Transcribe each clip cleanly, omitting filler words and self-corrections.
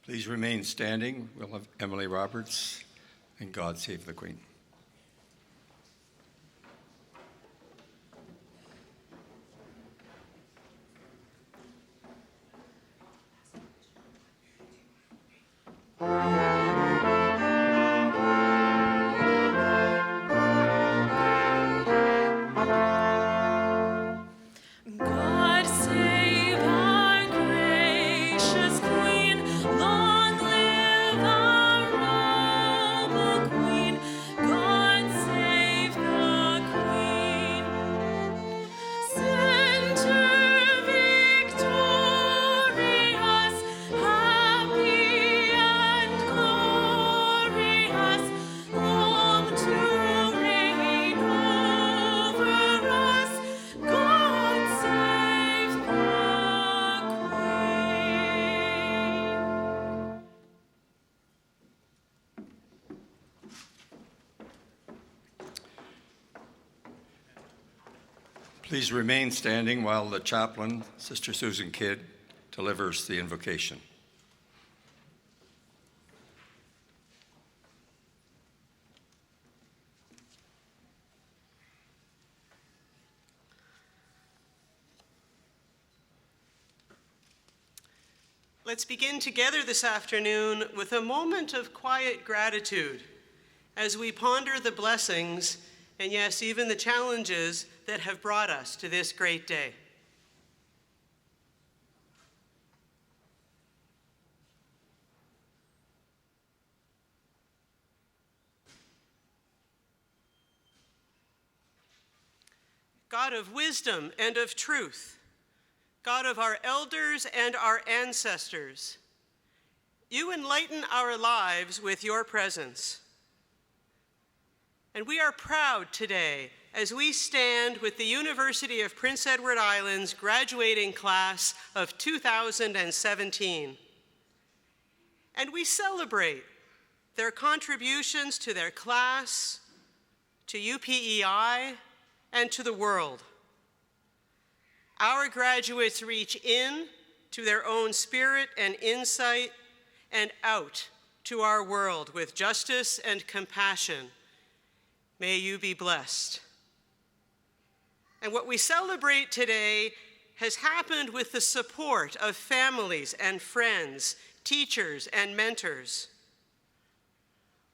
Please remain standing. We'll have Emily Roberts and God Save the Queen. Please remain standing while the chaplain, Sister Susan Kidd, delivers the invocation. Let's begin together this afternoon with a moment of quiet gratitude as we ponder the blessings and yes, even the challenges that have brought us to this great day. God of wisdom and of truth, God of our elders and our ancestors, you enlighten our lives with your presence. And we are proud today as we stand with the University of Prince Edward Island's graduating class of 2017. And we celebrate their contributions to their class, to UPEI, and to the world. Our graduates reach in to their own spirit and insight and out to our world with justice and compassion. May you be blessed. And what we celebrate today has happened with the support of families and friends, teachers and mentors.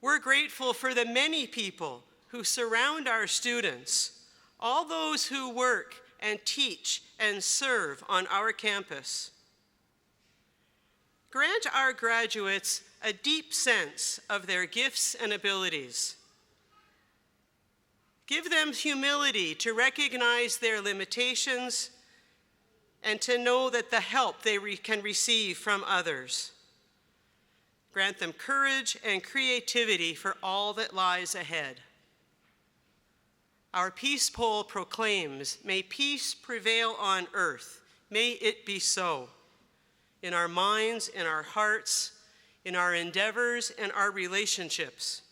We're grateful for the many people who surround our students, all those who work and teach and serve on our campus. Grant our graduates a deep sense of their gifts and abilities. Give them humility to recognize their limitations and to know that the help they can receive from others. Grant them courage and creativity for all that lies ahead. Our peace poll proclaims, may peace prevail on earth. May it be so. In our minds, in our hearts, in our endeavors, and our relationships.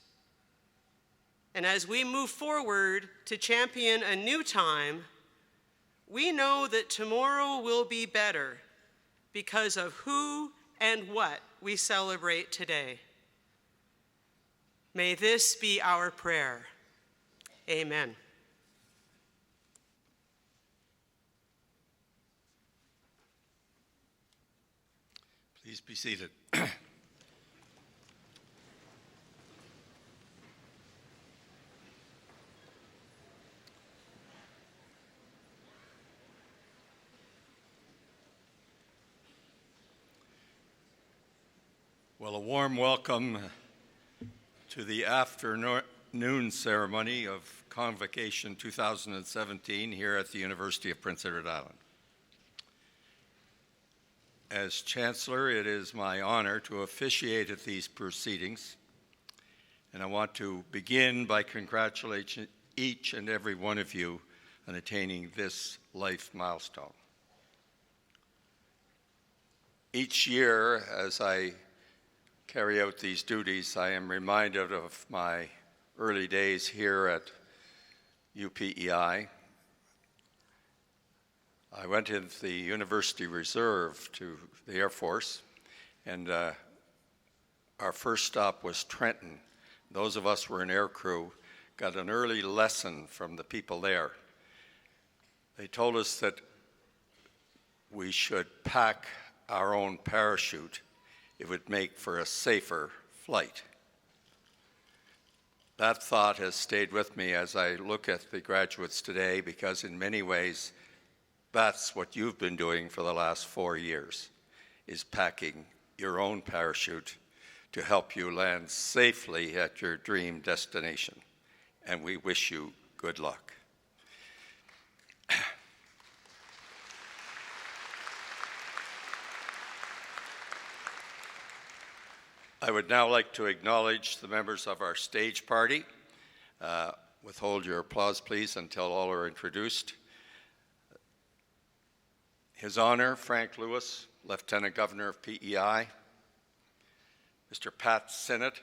And as we move forward to champion a new time, we know that tomorrow will be better because of who and what we celebrate today. May this be our prayer. Amen. Please be seated. Well, a warm welcome to the afternoon ceremony of Convocation 2017 here at the University of Prince Edward Island. As Chancellor, it is my honor to officiate at these proceedings, and I want to begin by congratulating each and every one of you on attaining this life milestone. Each year, as I carry out these duties, I am reminded of my early days here at UPEI. I went into the University Reserve to the Air Force, and our first stop was Trenton. Those of us who were in aircrew got an early lesson from the people there. They told us that we should pack our own parachute. It would make for a safer flight. That thought has stayed with me as I look at the graduates today, because in many ways, that's what you've been doing for the last 4 years, is packing your own parachute to help you land safely at your dream destination. And we wish you good luck. I would now like to acknowledge the members of our stage party. Withhold your applause, please, until all are introduced. His Honor, Frank Lewis, Lieutenant Governor of PEI. Mr. Pat Sinnott,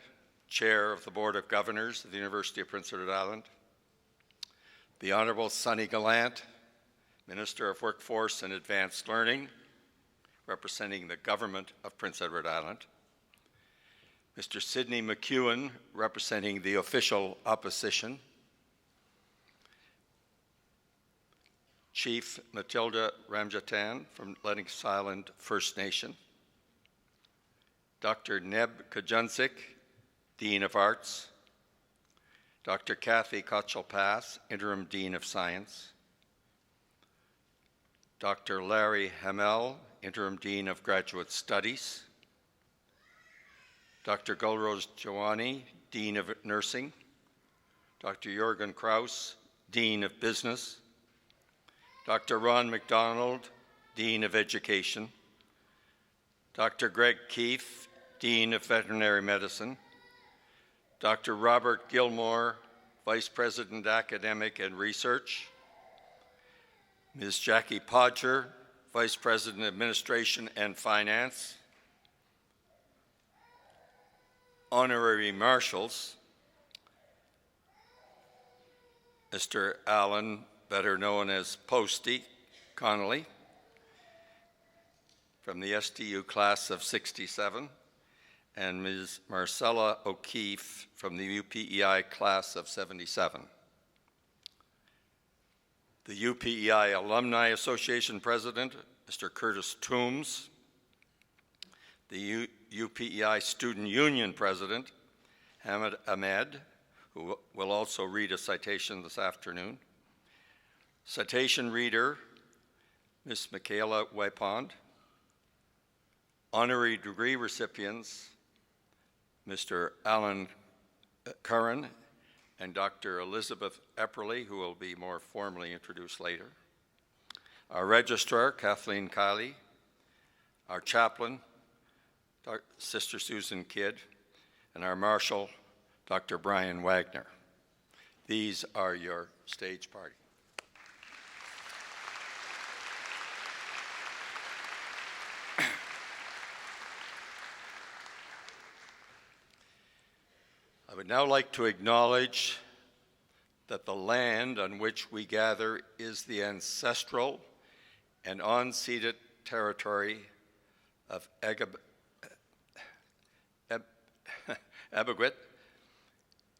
Chair of the Board of Governors of the University of Prince Edward Island. The Honorable Sonny Gallant, Minister of Workforce and Advanced Learning, representing the Government of Prince Edward Island. Mr. Sidney McEwen, representing the official opposition. Chief Matilda Ramjatan from Lennox Island First Nation. Dr. Neb Kajunsik, Dean of Arts. Dr. Kathy Kotchel-Pass, Interim Dean of Science. Dr. Larry Hamel, Interim Dean of Graduate Studies. Dr. Gulrose Jawani, Dean of Nursing. Dr. Jürgen Kraus, Dean of Business. Dr. Ron McDonald, Dean of Education. Dr. Greg Keefe, Dean of Veterinary Medicine. Dr. Robert Gilmore, Vice President Academic and Research. Ms. Jackie Podger, Vice President Administration and Finance. Honorary Marshals, Mr. Alan, better known as Posty Connolly, from the STU class of 67, and Ms. Marcella O'Keefe from the UPEI class of 77. The UPEI Alumni Association President, Mr. Curtis Toombs. The UPEI Student Union President, Hamid Ahmed, who will also read a citation this afternoon. Citation reader, Ms. Michaela Wypond. Honorary degree recipients, Mr. Alan Kern and Dr. Elizabeth Epperly, who will be more formally introduced later. Our registrar, Kathleen Kiley. Our chaplain, Sister Susan Kidd, and our marshal, Dr. Brian Wagner. These are your stage party. I would now like to acknowledge that the land on which we gather is the ancestral and unceded territory of Abegwit,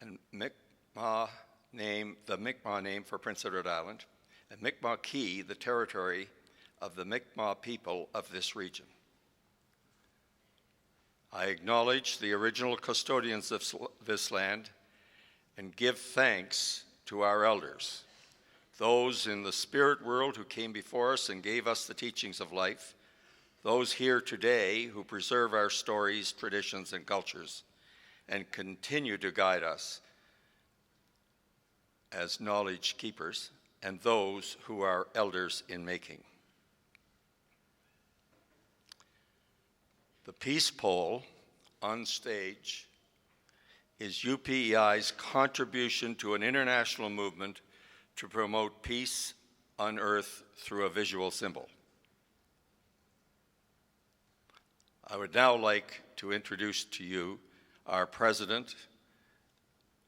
and Mi'kmaq name, the Mi'kmaq name for Prince Edward Island, and Mi'kmaq Key, the territory of the Mi'kmaq people of this region. I acknowledge the original custodians of this land and give thanks to our elders, those in the spirit world who came before us and gave us the teachings of life, those here today who preserve our stories, traditions, and cultures, and continue to guide us as knowledge keepers, and those who are elders in making. The peace pole on stage is UPEI's contribution to an international movement to promote peace on earth through a visual symbol. I would now like to introduce to you our president,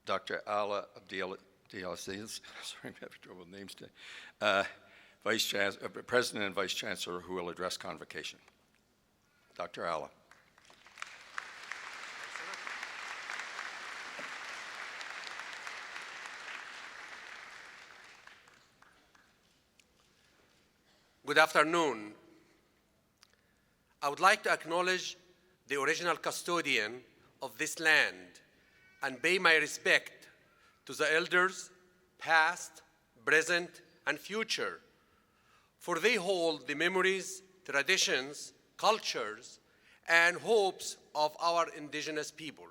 Dr. Ala Abdelaziz, sorry, I'm having trouble with names today, President and Vice Chancellor, who will address Convocation. Dr. Ala. Good afternoon. I would like to acknowledge the original custodian of this land and pay my respect to the elders, past, present, and future, for they hold the memories, traditions, cultures, and hopes of our indigenous people.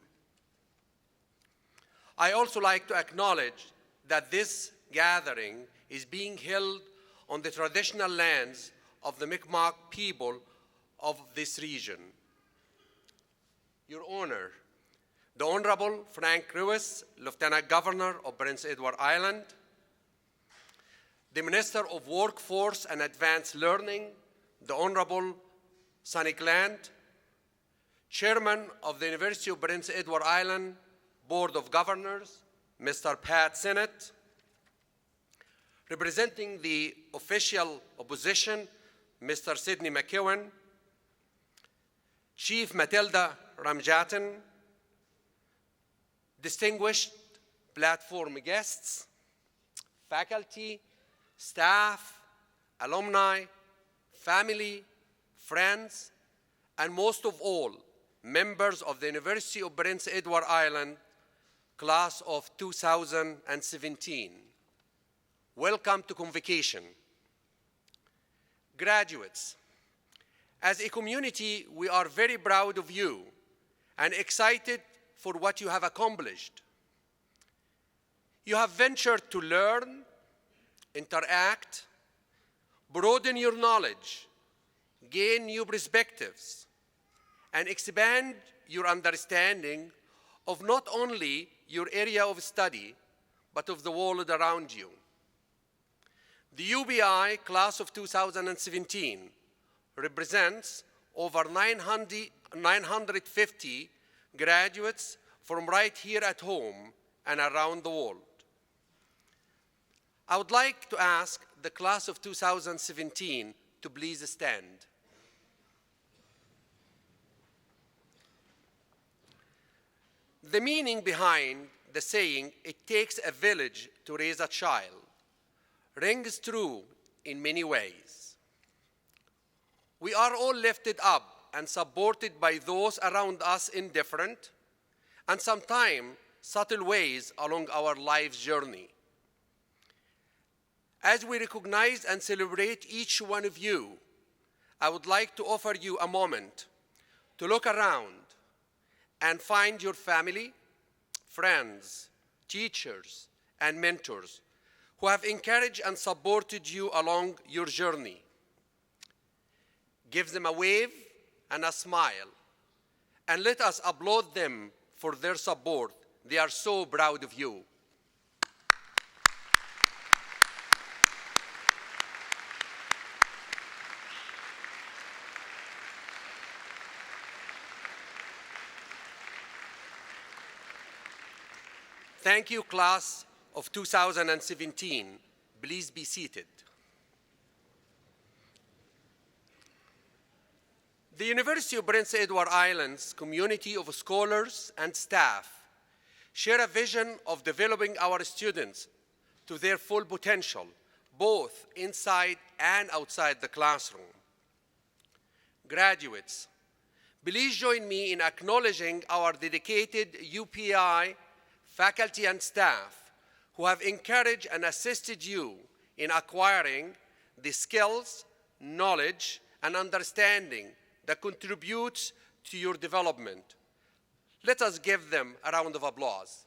I also like to acknowledge that this gathering is being held on the traditional lands of the Mi'kmaq people of this region. Your Honor, the Honorable Frank Ruiz, Lieutenant Governor of Prince Edward Island, the Minister of Workforce and Advanced Learning, the Honorable Sonny Glant, Chairman of the University of Prince Edward Island Board of Governors, Mr. Pat Sennett, representing the official opposition, Mr. Sidney McEwen, Chief Matilda Ramjatan, distinguished platform guests, faculty, staff, alumni, family, friends, and most of all, members of the University of Prince Edward Island class of 2017. Welcome to Convocation. Graduates, as a community, we are very proud of you and excited for what you have accomplished. You have ventured to learn, interact, broaden your knowledge, gain new perspectives, and expand your understanding of not only your area of study, but of the world around you. The UPEI class of 2017 represents over 950 graduates from right here at home and around the world. I would like to ask the class of 2017 to please stand. The meaning behind the saying, "It takes a village to raise a child," rings true in many ways. We are all lifted up and supported by those around us in different and sometimes subtle ways along our life's journey. As we recognize and celebrate each one of you, I would like to offer you a moment to look around and find your family, friends, teachers, and mentors who have encouraged and supported you along your journey. Give them a wave and a smile, and let us applaud them for their support. They are so proud of you. Thank you, class of 2017. Please be seated. The University of Prince Edward Island's community of scholars and staff share a vision of developing our students to their full potential, both inside and outside the classroom. Graduates, please join me in acknowledging our dedicated UPEI faculty and staff who have encouraged and assisted you in acquiring the skills, knowledge, and understanding that contributes to your development. Let us give them a round of applause.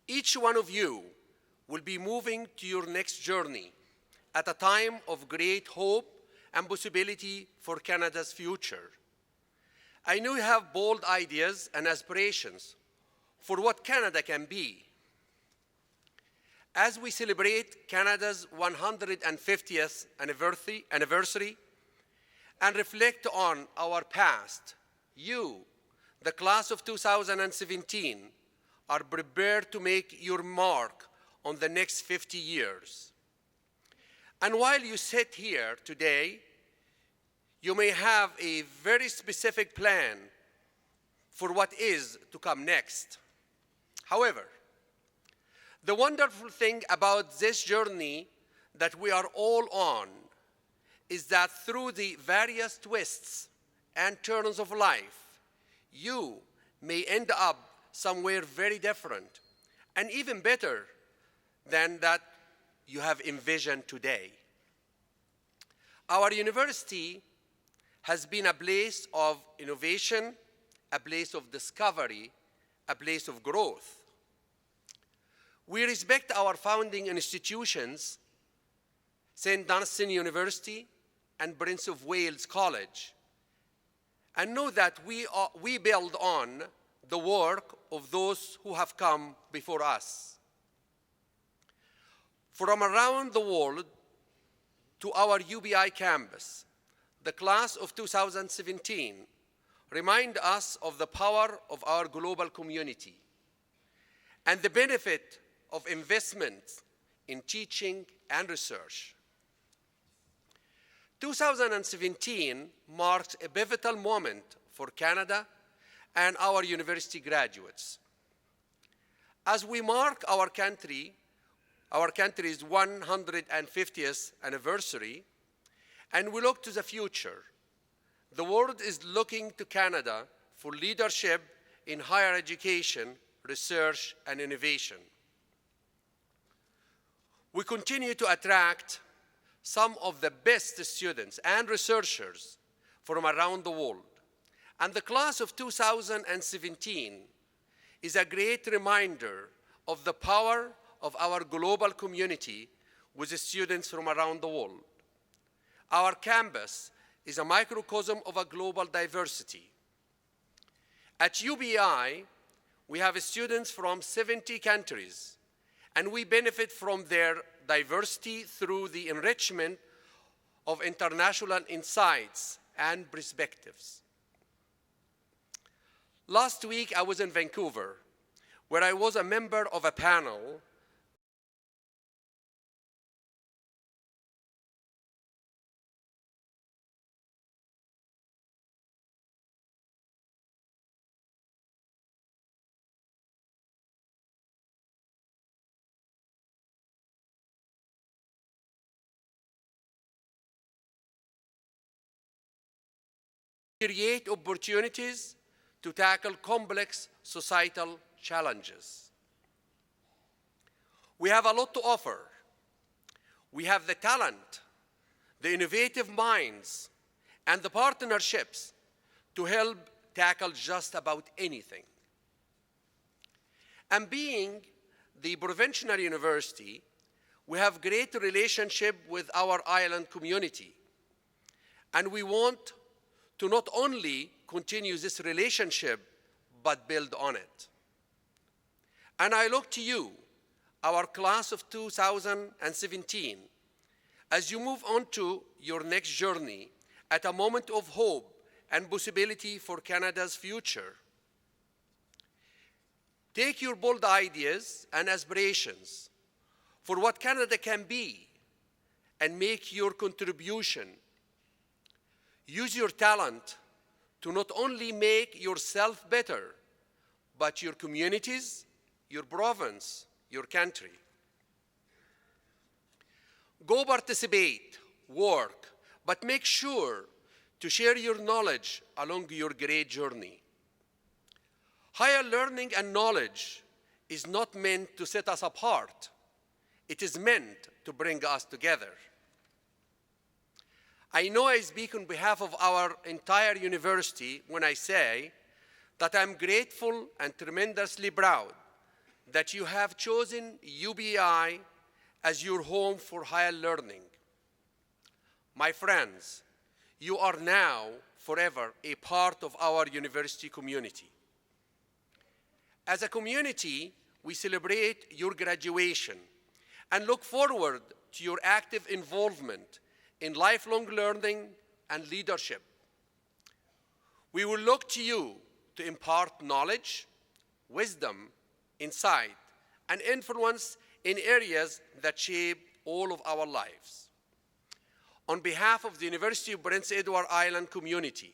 Each one of you will be moving to your next journey at a time of great hope and possibility for Canada's future. I know you have bold ideas and aspirations for what Canada can be. As we celebrate Canada's 150th anniversary and reflect on our past, you, the class of 2017, are prepared to make your mark on the next 50 years. And while you sit here today, You may have a very specific plan for what is to come next. However, the wonderful thing about this journey that we are all on is that through the various twists and turns of life, you may end up somewhere very different and even better than that you have envisioned today. Our university has been a place of innovation, a place of discovery, a place of growth. We respect our founding institutions, St. Dunstan University and Prince of Wales College, and know that we build on the work of those who have come before us. From around the world to our UPEI campus, the class of 2017 remind us of the power of our global community and the benefit of investment in teaching and research. 2017 marks a pivotal moment for Canada and our university graduates. As we mark our country's 150th anniversary, and we look to the future, the world is looking to Canada for leadership in higher education, research, and innovation. We continue to attract some of the best students and researchers from around the world. And the class of 2017 is a great reminder of the power of our global community with the students from around the world. Our campus is a microcosm of a global diversity. At UPEI, we have students from 70 countries, and we benefit from their diversity through the enrichment of international insights and perspectives. Last week, I was in Vancouver, where I was a member of a panel to create opportunities to tackle complex societal challenges. We have a lot to offer. We have the talent, the innovative minds, and the partnerships to help tackle just about anything. And being the provincial university, we have great relationship with our island community. And we want to not only continue this relationship, but build on it. And I look to you, our class of 2017, as you move on to your next journey at a moment of hope and possibility for Canada's future. Take your bold ideas and aspirations for what Canada can be and make your contribution. Use your talent to not only make yourself better, but your communities, your province, your country. Go participate, work, but make sure to share your knowledge along your great journey. Higher learning and knowledge is not meant to set us apart. It is meant to bring us together. I know I speak on behalf of our entire university when I say that I'm grateful and tremendously proud that you have chosen UPEI as your home for higher learning. My friends, you are now forever a part of our university community. As a community, we celebrate your graduation and look forward to your active involvement in lifelong learning and leadership. We will look to you to impart knowledge, wisdom, insight, and influence in areas that shape all of our lives. on behalf of the University of Prince Edward Island community,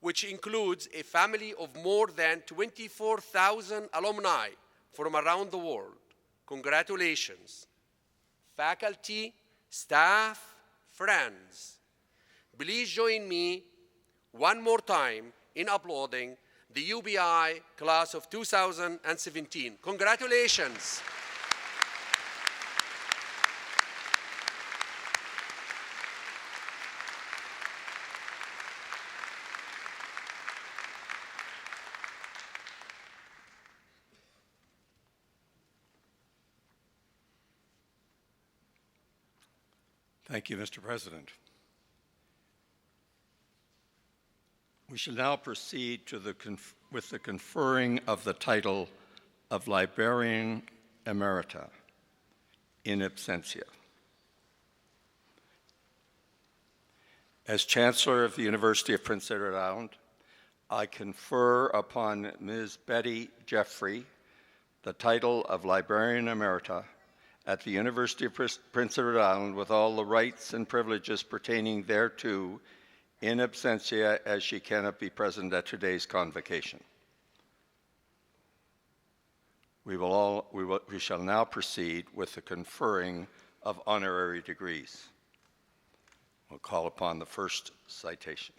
which includes a family of more than 24,000 alumni from around the world. Congratulations. Faculty, staff, friends, please join me one more time in applauding the UPEI class of 2017. Congratulations. Thank you, Mr. President. We shall now proceed with the conferring of the title of Librarian Emerita in absentia. As Chancellor of the University of Prince Edward Island, I confer upon Ms. Betty Jeffrey the title of Librarian Emerita at the University of Prince Edward Island with all the rights and privileges pertaining thereto in absentia, as she cannot be present at today's convocation. We shall now proceed with the conferring of honorary degrees. We'll call upon the first citation.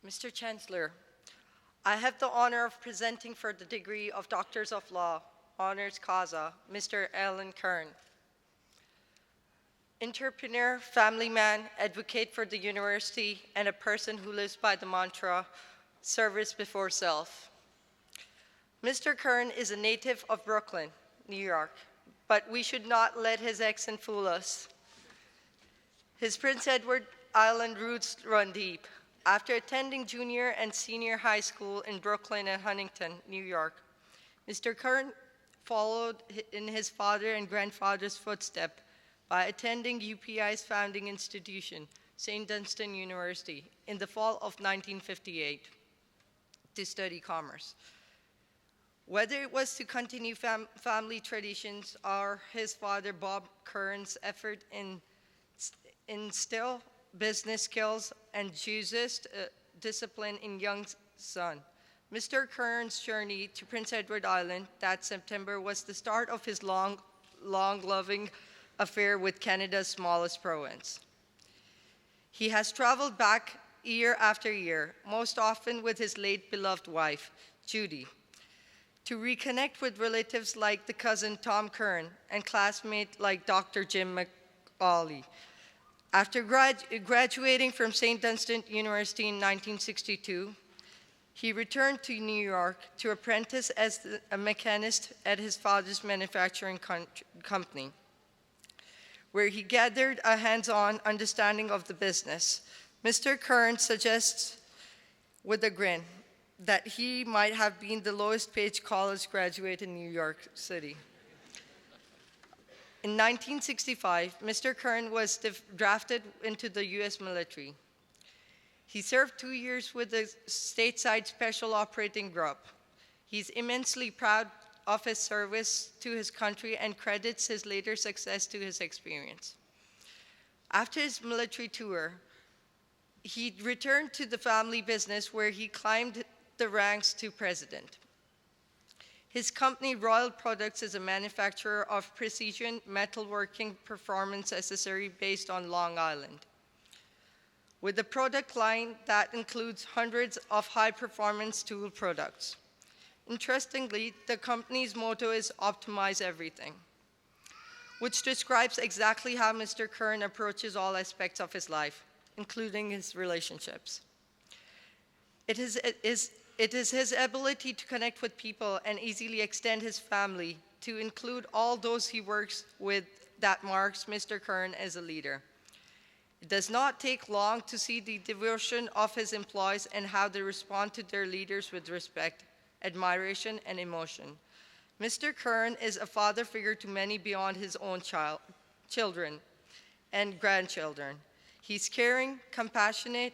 Mr. Chancellor, I have the honor of presenting for the degree of Doctors of Law, Honors Causa, Mr. Alan Kern. Entrepreneur, family man, advocate for the university, and a person who lives by the mantra, service before self. Mr. Kern is a native of Brooklyn, New York, but we should not let his accent fool us. His Prince Edward Island roots run deep. After attending junior and senior high school in Brooklyn and Huntington, New York, Mr. Kern followed in his father and grandfather's footsteps by attending UPEI's founding institution, St. Dunstan University, in the fall of 1958 to study commerce. Whether it was to continue family traditions or his father Bob Kern's effort in instill business skills and Jesus discipline in young son, Mr. Kern's journey to Prince Edward Island that September was the start of his long loving affair with Canada's smallest province. He has traveled back year after year, most often with his late beloved wife, Judy, to reconnect with relatives like the cousin Tom Kern and classmate like Dr. Jim McAuley. After graduating from St. Dunstan University in 1962, he returned to New York to apprentice as a mechanist at his father's manufacturing company, where he gathered a hands-on understanding of the business. Mr. Kern suggests with a grin that he might have been the lowest-paid college graduate in New York City. In 1965, Mr. Kern was drafted into the U.S. military. He served 2 years with the stateside Special Operating Group. He's immensely proud of his service to his country and credits his later success to his experience. After his military tour, he returned to the family business where he climbed the ranks to president. His company, Royal Products, is a manufacturer of precision metalworking performance accessory based on Long Island, with a product line that includes hundreds of high-performance tool products. Interestingly, the company's motto is "Optimize Everything," which describes exactly how Mr. Kern approaches all aspects of his life, including his relationships. It is his ability to connect with people and easily extend his family to include all those he works with that marks Mr. Kern as a leader. It does not take long to see the devotion of his employees and how they respond to their leaders with respect, admiration, and emotion. Mr. Kern is a father figure to many beyond his own children and grandchildren. He's caring, compassionate,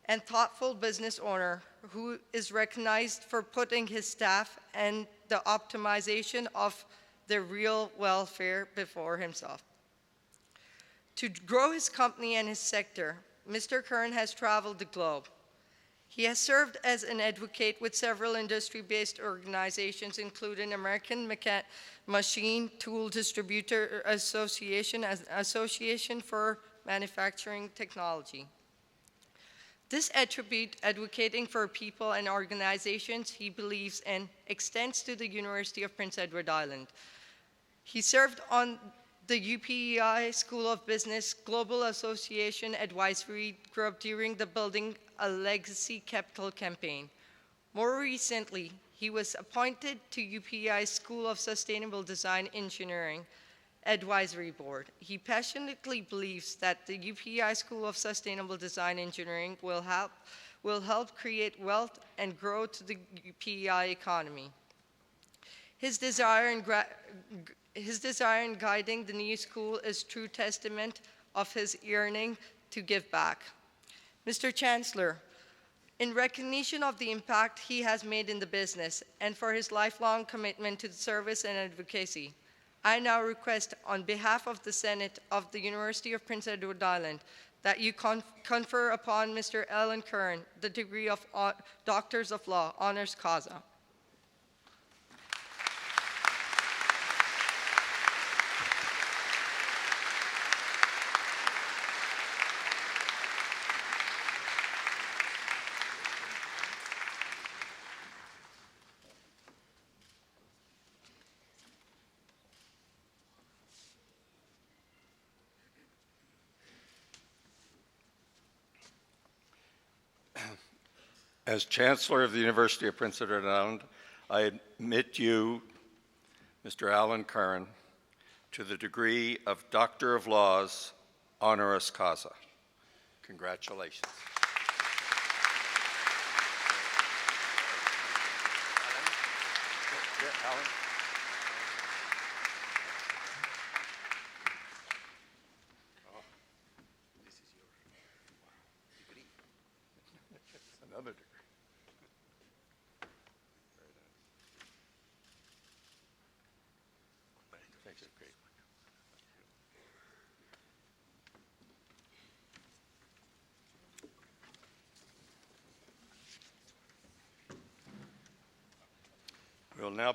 and thoughtful business owner who is recognized for putting his staff and the optimization of their real welfare before himself. To grow his company and his sector, Mr. Kern has traveled the globe. He has served as an advocate with several industry-based organizations, including American Machine Tool Distributor Association and Association for Manufacturing Technology. This attribute, advocating for people and organizations he believes in, extends to the University of Prince Edward Island. He served on the UPEI School of Business Global Association Advisory Group during the Building a Legacy Capital campaign. More recently, he was appointed to UPEI School of Sustainable Design Engineering Advisory Board. He passionately believes that the UPEI School of Sustainable Design Engineering will help create wealth and grow to the UPEI economy. His desire in guiding the new school is true testament of his yearning to give back. Mr. Chancellor, in recognition of the impact he has made in the business and for his lifelong commitment to service and advocacy, I now request on behalf of the Senate of the University of Prince Edward Island that you confer upon Mr. Alan Kern the degree of Doctors of Law, Honoris Causa. As Chancellor of the University of Prince Edward Island, I admit you, Mr. Alan Kern, to the degree of Doctor of Laws, Honoris Causa. Congratulations. Alan? This is your degree. Another degree. Thank you. Great. We will now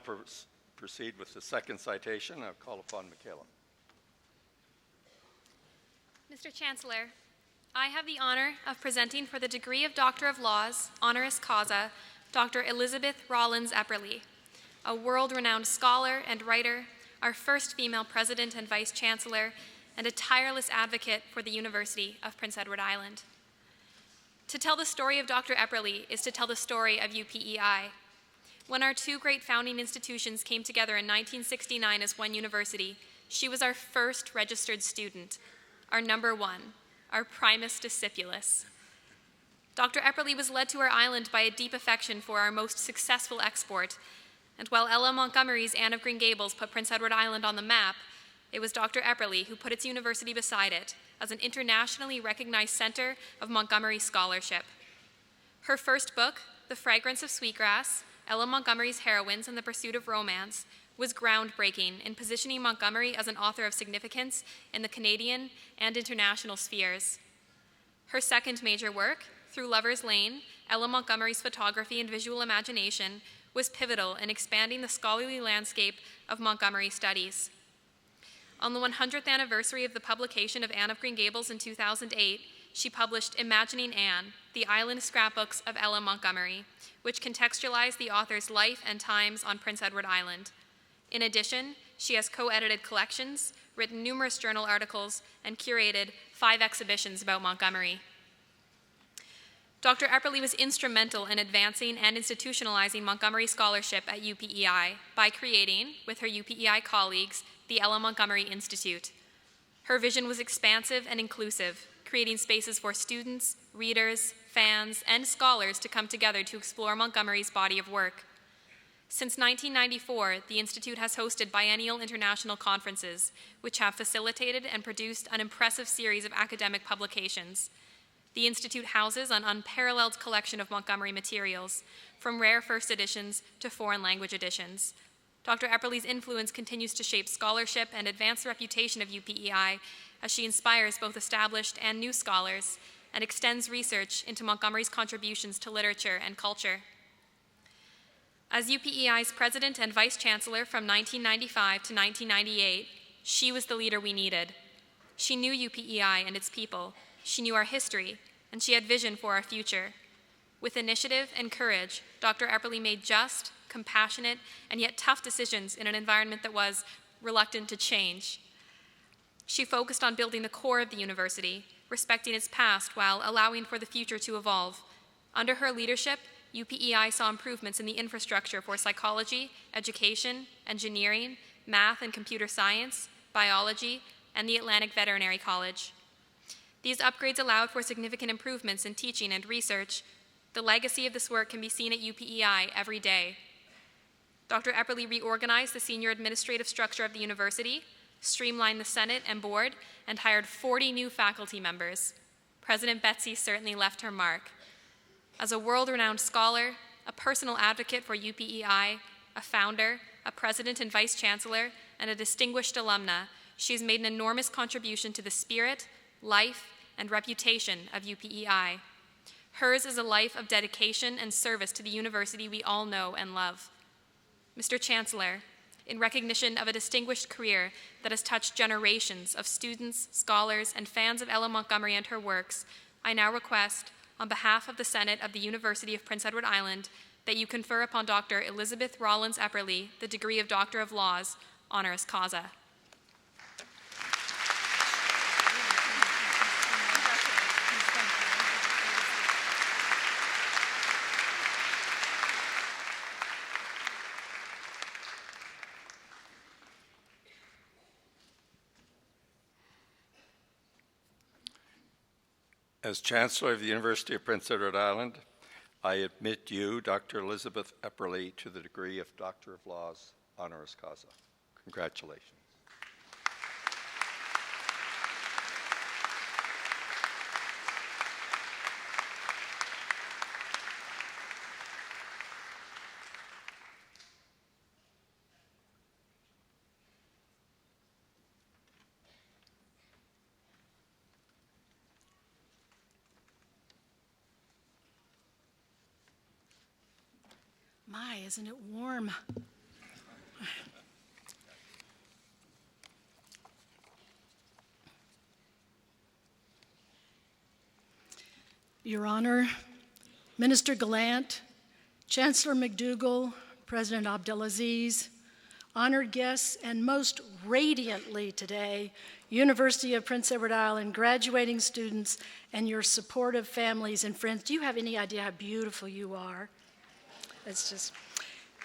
proceed with the second citation. I'll call upon Michaela. Mr. Chancellor, I have the honor of presenting for the degree of Doctor of Laws, Honoris Causa, Dr. Elizabeth Rollins Epperly, a world-renowned scholar and writer, our first female president and vice chancellor, and a tireless advocate for the University of Prince Edward Island. To tell the story of Dr. Epperly is to tell the story of UPEI. When our two great founding institutions came together in 1969 as one university, she was our first registered student, our number one, our primus discipulus. Dr. Epperly was led to our island by a deep affection for our most successful export, and while Ella Montgomery's Anne of Green Gables put Prince Edward Island on the map, it was Dr. Epperly who put its university beside it as an internationally recognized center of Montgomery scholarship. Her first book, The Fragrance of Sweetgrass, Ella Montgomery's Heroines and the Pursuit of Romance, was groundbreaking in positioning Montgomery as an author of significance in the Canadian and international spheres. Her second major work, Through Lover's Lane, Ella Montgomery's Photography and Visual Imagination, was pivotal in expanding the scholarly landscape of Montgomery studies. On the 100th anniversary of the publication of Anne of Green Gables in 2008, she published Imagining Anne, the Island Scrapbooks of Ella Montgomery, which contextualized the author's life and times on Prince Edward Island. In addition, she has co-edited collections, written numerous journal articles, and curated 5 exhibitions about Montgomery. Dr. Epperly was instrumental in advancing and institutionalizing Montgomery scholarship at UPEI by creating, with her UPEI colleagues, the Ella Montgomery Institute. Her vision was expansive and inclusive, creating spaces for students, readers, fans, and scholars to come together to explore Montgomery's body of work. Since 1994, the Institute has hosted biennial international conferences, which have facilitated and produced an impressive series of academic publications. The Institute houses an unparalleled collection of Montgomery materials, from rare first editions to foreign language editions. Dr. Epperly's influence continues to shape scholarship and advance the reputation of UPEI as she inspires both established and new scholars and extends research into Montgomery's contributions to literature and culture. As UPEI's president and vice chancellor from 1995 to 1998, she was the leader we needed. She knew UPEI and its people, she knew our history, and she had vision for our future. With initiative and courage, Dr. Epperly made just, compassionate, and yet tough decisions in an environment that was reluctant to change. She focused on building the core of the university, respecting its past while allowing for the future to evolve. Under her leadership, UPEI saw improvements in the infrastructure for psychology, education, engineering, math and computer science, biology, and the Atlantic Veterinary College. These upgrades allowed for significant improvements in teaching and research. The legacy of this work can be seen at UPEI every day. Dr. Epperly reorganized the senior administrative structure of the university, streamlined the Senate and board, and hired 40 new faculty members. President Betsy certainly left her mark. As a world-renowned scholar, a personal advocate for UPEI, a founder, a president and vice chancellor, and a distinguished alumna, she has made an enormous contribution to the spirit, life, and reputation of UPEI. Hers is a life of dedication and service to the university we all know and love. Mr. Chancellor, in recognition of a distinguished career that has touched generations of students, scholars, and fans of Ella Montgomery and her works, I now request, on behalf of the Senate of the University of Prince Edward Island, that you confer upon Dr. Elizabeth Rollins Epperly the degree of Doctor of Laws, honoris causa. As Chancellor of the University of Prince Edward Island, I admit you, Dr. Elizabeth Epperly, to the degree of Doctor of Laws, honoris causa. Congratulations. My, isn't it warm? Your Honor, Minister Gallant, Chancellor McDougall, President Abdelaziz, honored guests, and most radiantly today, University of Prince Edward Island graduating students and your supportive families and friends. Do you have any idea how beautiful you are? It's just,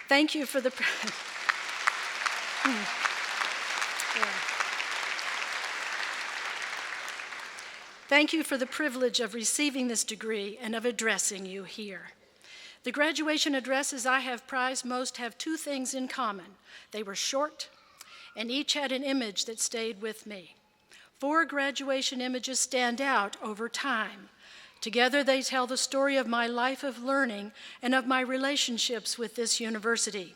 thank you for the, Thank you for the privilege of receiving this degree and of addressing you here. The graduation addresses I have prized most have two things in common. They were short, and each had an image that stayed with me. 4 graduation images stand out over time. Together, they tell the story of my life of learning and of my relationships with this university.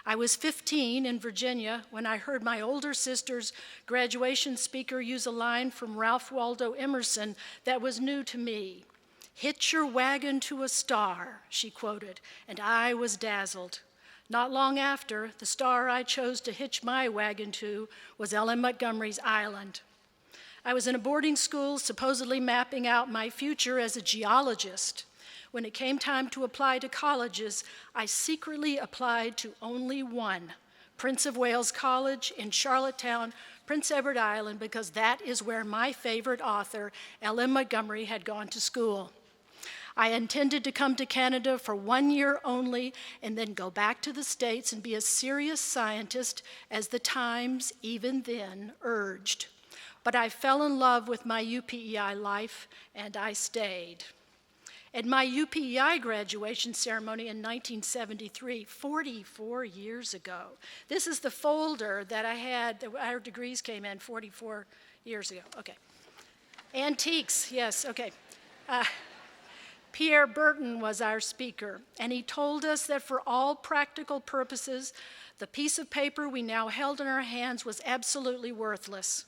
I was 15 in Virginia when I heard my older sister's graduation speaker use a line from Ralph Waldo Emerson that was new to me. "Hitch your wagon to a star," she quoted, and I was dazzled. Not long after, the star I chose to hitch my wagon to was Ella Montgomery's Island. I was in a boarding school supposedly mapping out my future as a geologist. When it came time to apply to colleges, I secretly applied to only one, Prince of Wales College in Charlottetown, Prince Edward Island, because that is where my favorite author, Ella Montgomery, had gone to school. I intended to come to Canada for 1 year only and then go back to the States and be a serious scientist, as the times, even then, urged. But I fell in love with my UPEI life, and I stayed. At my UPEI graduation ceremony in 1973, 44 years ago, this is the folder that I had, that our degrees came in 44 years ago. Okay. Antiques, yes, okay. Pierre Burton was our speaker, and he told us that for all practical purposes, the piece of paper we now held in our hands was absolutely worthless.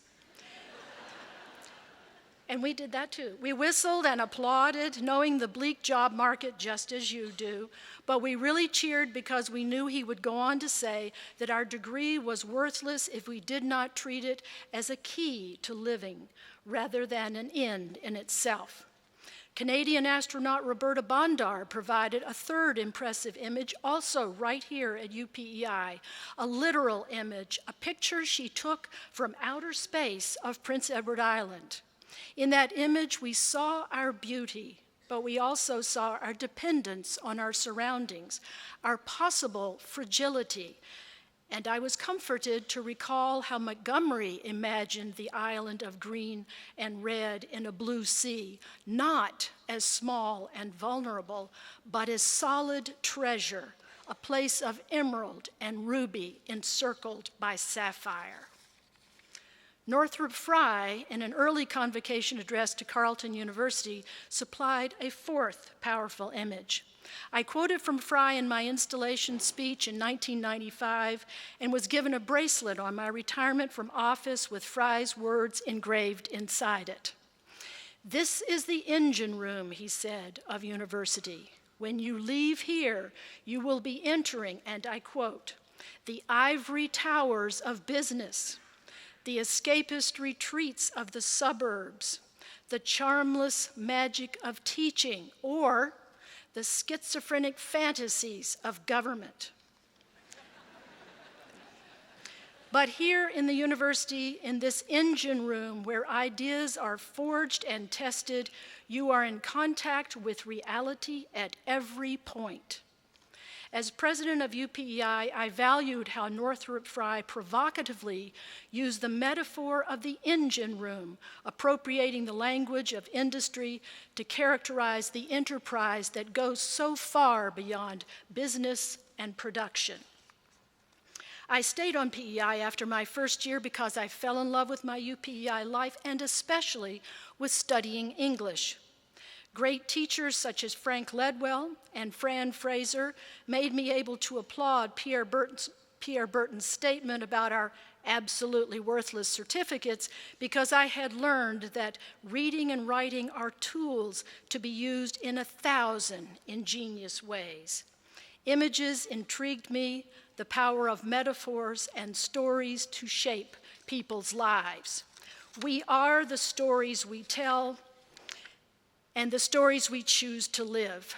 And we did that too. We whistled and applauded, knowing the bleak job market just as you do, but we really cheered because we knew he would go on to say that our degree was worthless if we did not treat it as a key to living rather than an end in itself. Canadian astronaut Roberta Bondar provided a third impressive image, also right here at UPEI, a literal image, a picture she took from outer space of Prince Edward Island. In that image, we saw our beauty, but we also saw our dependence on our surroundings, our possible fragility. And I was comforted to recall how Montgomery imagined the island of green and red in a blue sea, not as small and vulnerable, but as solid treasure, a place of emerald and ruby encircled by sapphire. Northrop Frye, in an early convocation address to Carleton University, supplied a fourth powerful image. I quoted from Frye in my installation speech in 1995 and was given a bracelet on my retirement from office with Frye's words engraved inside it. "This is the engine room," he said, "of university. When you leave here, you will be entering," and I quote, "the ivory towers of business, the escapist retreats of the suburbs, the charmless magic of teaching, or the schizophrenic fantasies of government." But here in the university, in this engine room where ideas are forged and tested, you are in contact with reality at every point. As president of UPEI, I valued how Northrop Frye provocatively used the metaphor of the engine room, appropriating the language of industry to characterize the enterprise that goes so far beyond business and production. I stayed on PEI after my first year because I fell in love with my UPEI life and especially with studying English. Great teachers such as Frank Ledwell and Fran Fraser made me able to applaud Pierre Burton's statement about our absolutely worthless certificates because I had learned that reading and writing are tools to be used in 1,000 ingenious ways. Images intrigued me, the power of metaphors and stories to shape people's lives. We are the stories we tell and the stories we choose to live.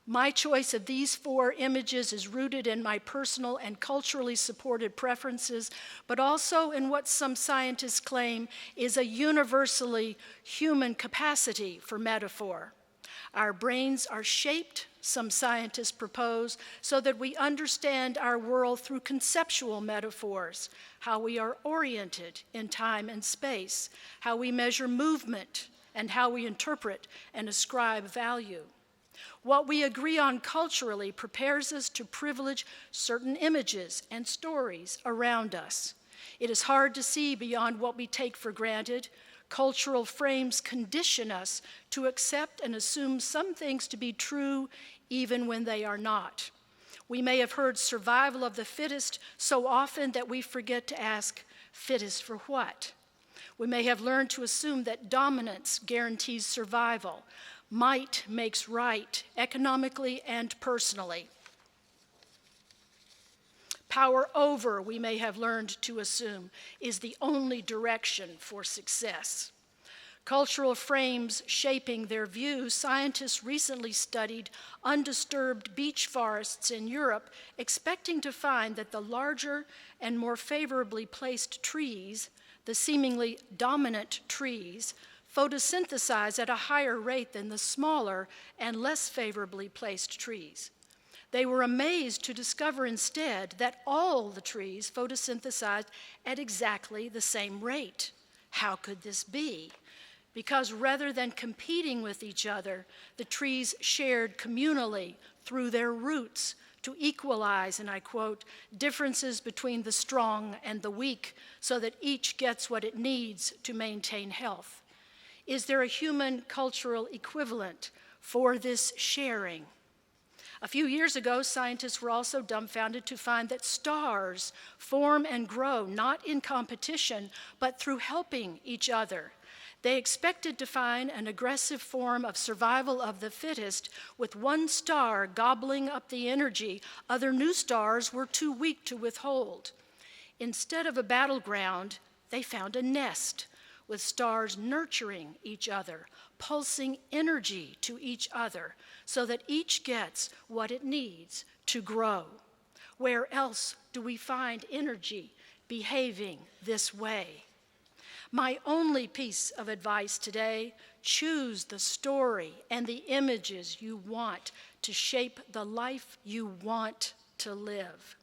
My choice of these four images is rooted in my personal and culturally supported preferences, but also in what some scientists claim is a universally human capacity for metaphor. Our brains are shaped, some scientists propose, so that we understand our world through conceptual metaphors, how we are oriented in time and space, how we measure movement, and how we interpret and ascribe value. What we agree on culturally prepares us to privilege certain images and stories around us. It is hard to see beyond what we take for granted. Cultural frames condition us to accept and assume some things to be true even when they are not. We may have heard survival of the fittest so often that we forget to ask, fittest for what? We may have learned to assume that dominance guarantees survival. Might makes right, economically and personally. Power over, we may have learned to assume, is the only direction for success. Cultural frames shaping their views, scientists recently studied undisturbed beach forests in Europe, expecting to find that the larger and more favorably placed trees, the seemingly dominant trees, photosynthesize at a higher rate than the smaller and less favorably placed trees. They were amazed to discover instead that all the trees photosynthesized at exactly the same rate. How could this be? because rather than competing with each other, the trees shared communally through their roots to equalize, and I quote, differences between the strong and the weak so that each gets what it needs to maintain health. Is there a human cultural equivalent for this sharing? A few years ago, scientists were also dumbfounded to find that stars form and grow not in competition, but through helping each other. They expected to find an aggressive form of survival of the fittest, with one star gobbling up the energy other new stars were too weak to withhold. Instead of a battleground, they found a nest, with stars nurturing each other, pulsing energy to each other, so that each gets what it needs to grow. Where else do we find energy behaving this way? My only piece of advice today: choose the story and the images you want to shape the life you want to live.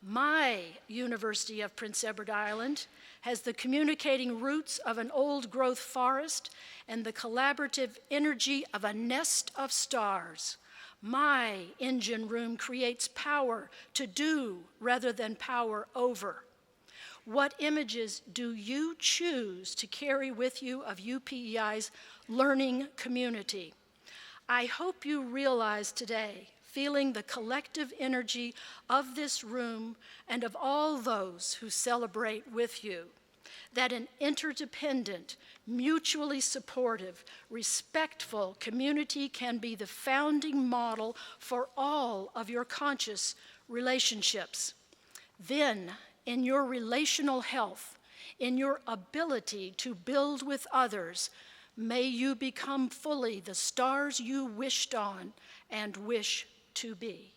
My University of Prince Edward Island has the communicating roots of an old-growth forest and the collaborative energy of a nest of stars. My engine room creates power to do rather than power over. What images do you choose to carry with you of UPEI's learning community? I hope you realize today, feeling the collective energy of this room and of all those who celebrate with you, that an interdependent, mutually supportive, respectful community can be the founding model for all of your conscious relationships. Then, in your relational health, in your ability to build with others, may you become fully the stars you wished on and wish to be.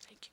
Thank you.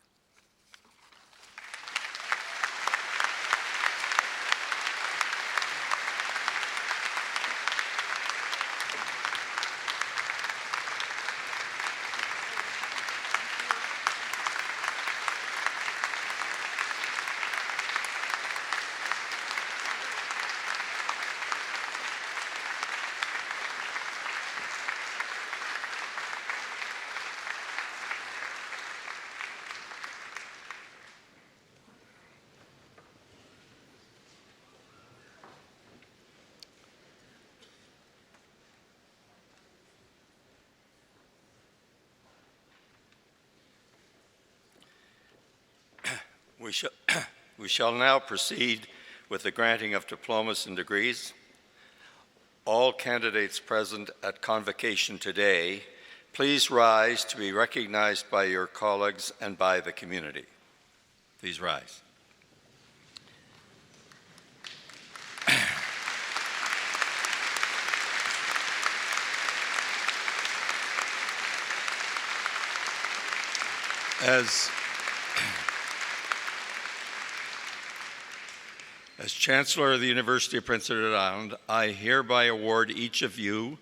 We shall now proceed with the granting of diplomas and degrees. All candidates present at Convocation today, please rise to be recognized by your colleagues and by the community. Please rise. As Chancellor of the University of Prince Edward Island, I hereby award each of you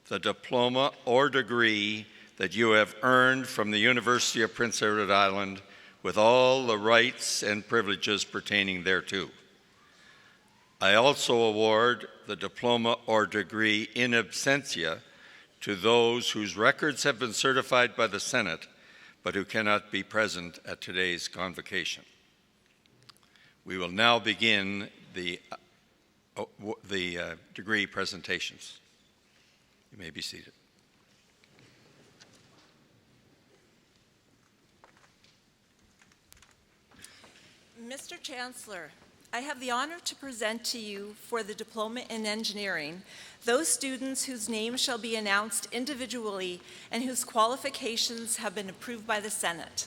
the diploma or degree that you have earned from the University of Prince Edward Island with all the rights and privileges pertaining thereto. I also award the diploma or degree in absentia to those whose records have been certified by the Senate but who cannot be present at today's convocation. We will now begin the degree presentations. You may be seated. Mr. Chancellor, I have the honor to present to you for the Diploma in Engineering those students whose names shall be announced individually and whose qualifications have been approved by the Senate.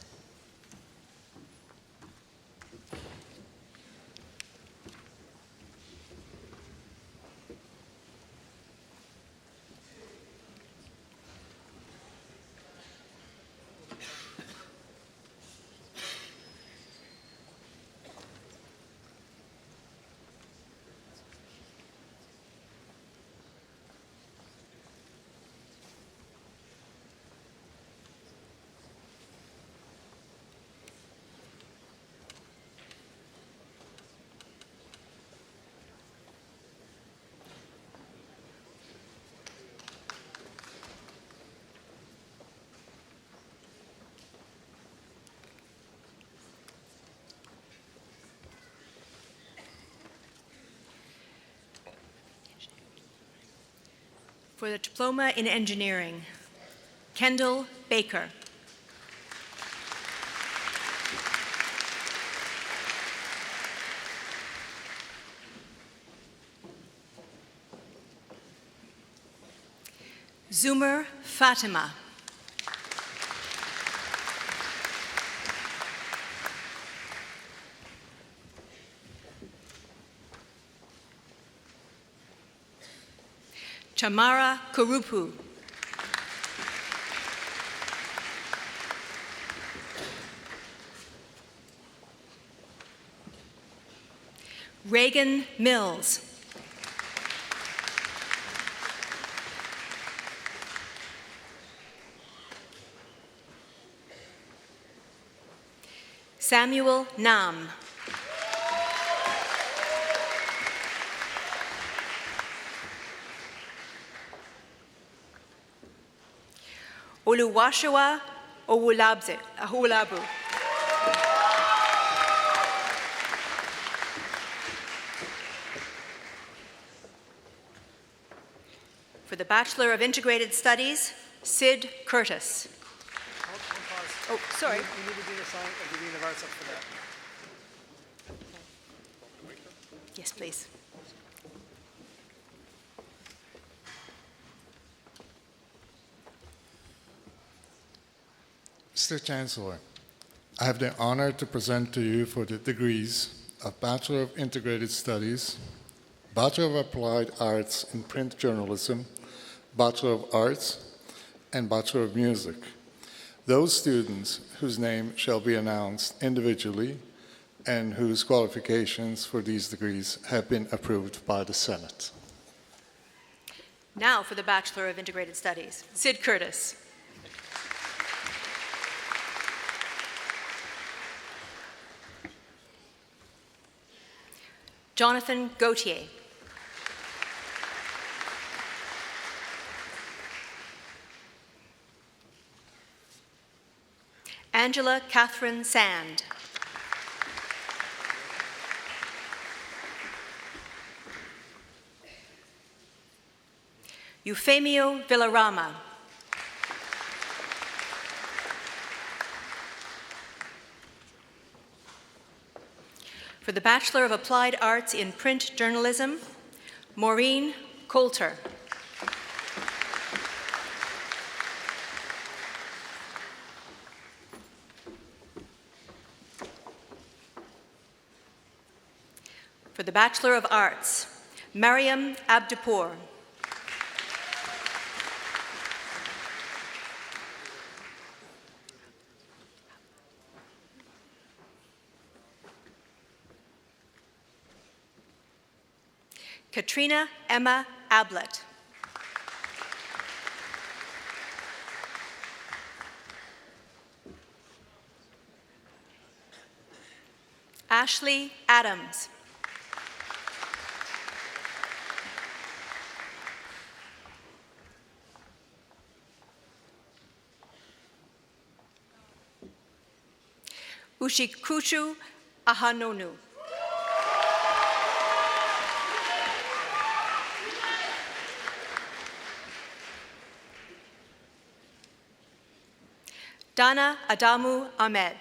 For the Diploma in Engineering, Kendall Baker. Zoomer Fatima. Chamara Kurupu. Reagan Mills. Samuel Nam. Oluwashiwa Owulabu. For the Bachelor of Integrated Studies, Sid Curtis. Oh, sorry. You need to do the sign of the Dean of Arts up for that. Yes, please. Mr. Chancellor, I have the honor to present to you for the degrees of Bachelor of Integrated Studies, Bachelor of Applied Arts in Print Journalism, Bachelor of Arts, and Bachelor of Music. Those students whose name shall be announced individually and whose qualifications for these degrees have been approved by the Senate. Now for the Bachelor of Integrated Studies, Sid Curtis. Jonathan Gauthier. Angela Catherine Sand. Eufemio Villarama. For the Bachelor of Applied Arts in Print Journalism, Maureen Coulter. For the Bachelor of Arts, Mariam Abdipur. Katrina Emma Ablett. Ashley Adams. Ushikuchu Ahanonu. Dana Adamu Ahmed.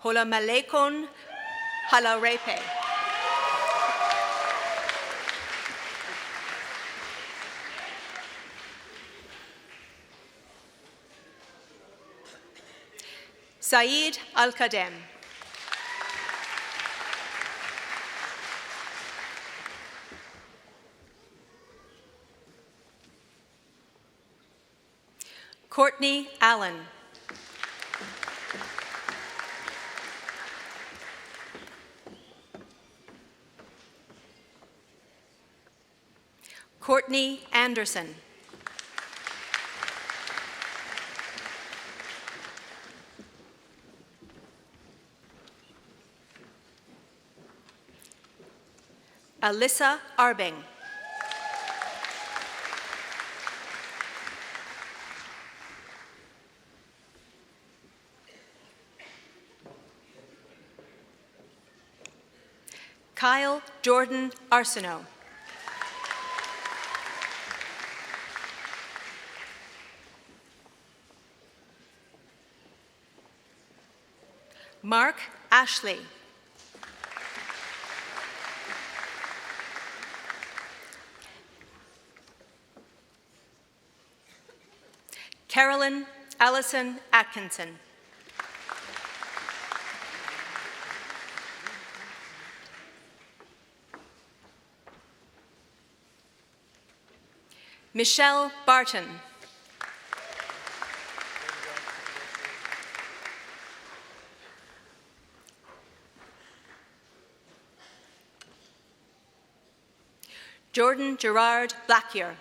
Holamalekon Halarepe. Saeed Al-Kadem. Courtney Allen. Courtney Anderson. Alyssa Arbing. Kyle Jordan Arsenault. Mark Ashley. Carolyn Allison Atkinson. Michelle Barton. Jordan Gerard Blackier.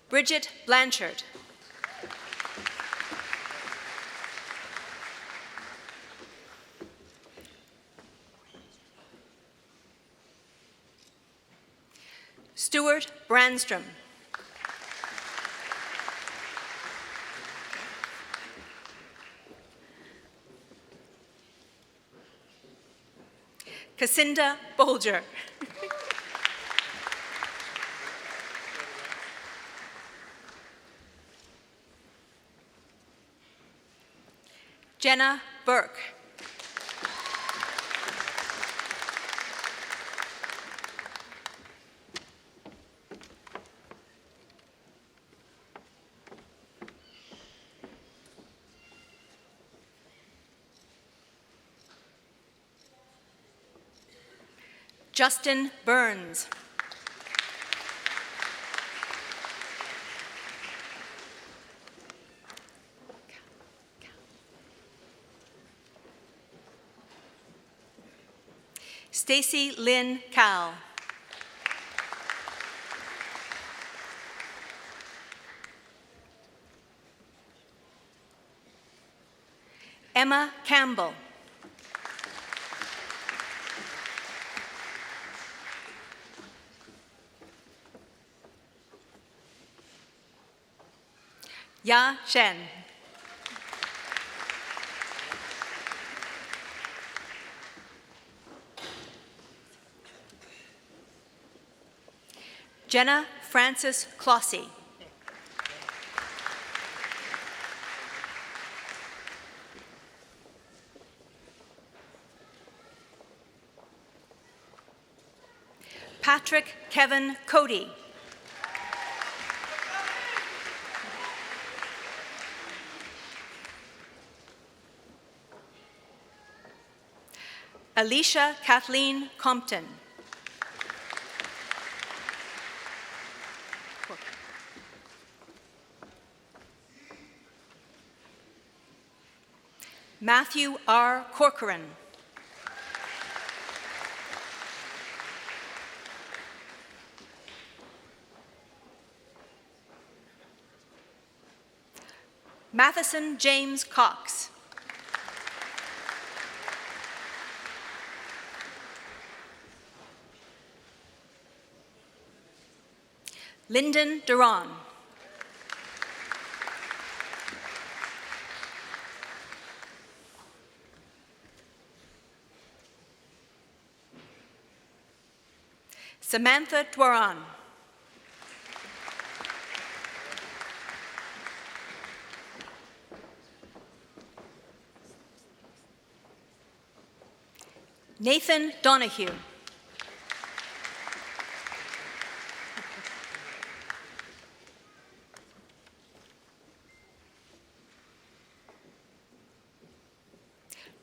Bridget Blanchard. Stuart Brandstrom. Cassandra Bolger. Jenna Burke. Justin Burns. Stacy Lynn Cowell. Emma Campbell. Ya Shen. Jenna Frances Clossy. Patrick Kevin Cody. Alicia Kathleen Compton. Matthew R. Corcoran. Matheson James Cox. Lyndon Duran. Samantha Dwaran. Nathan Donahue.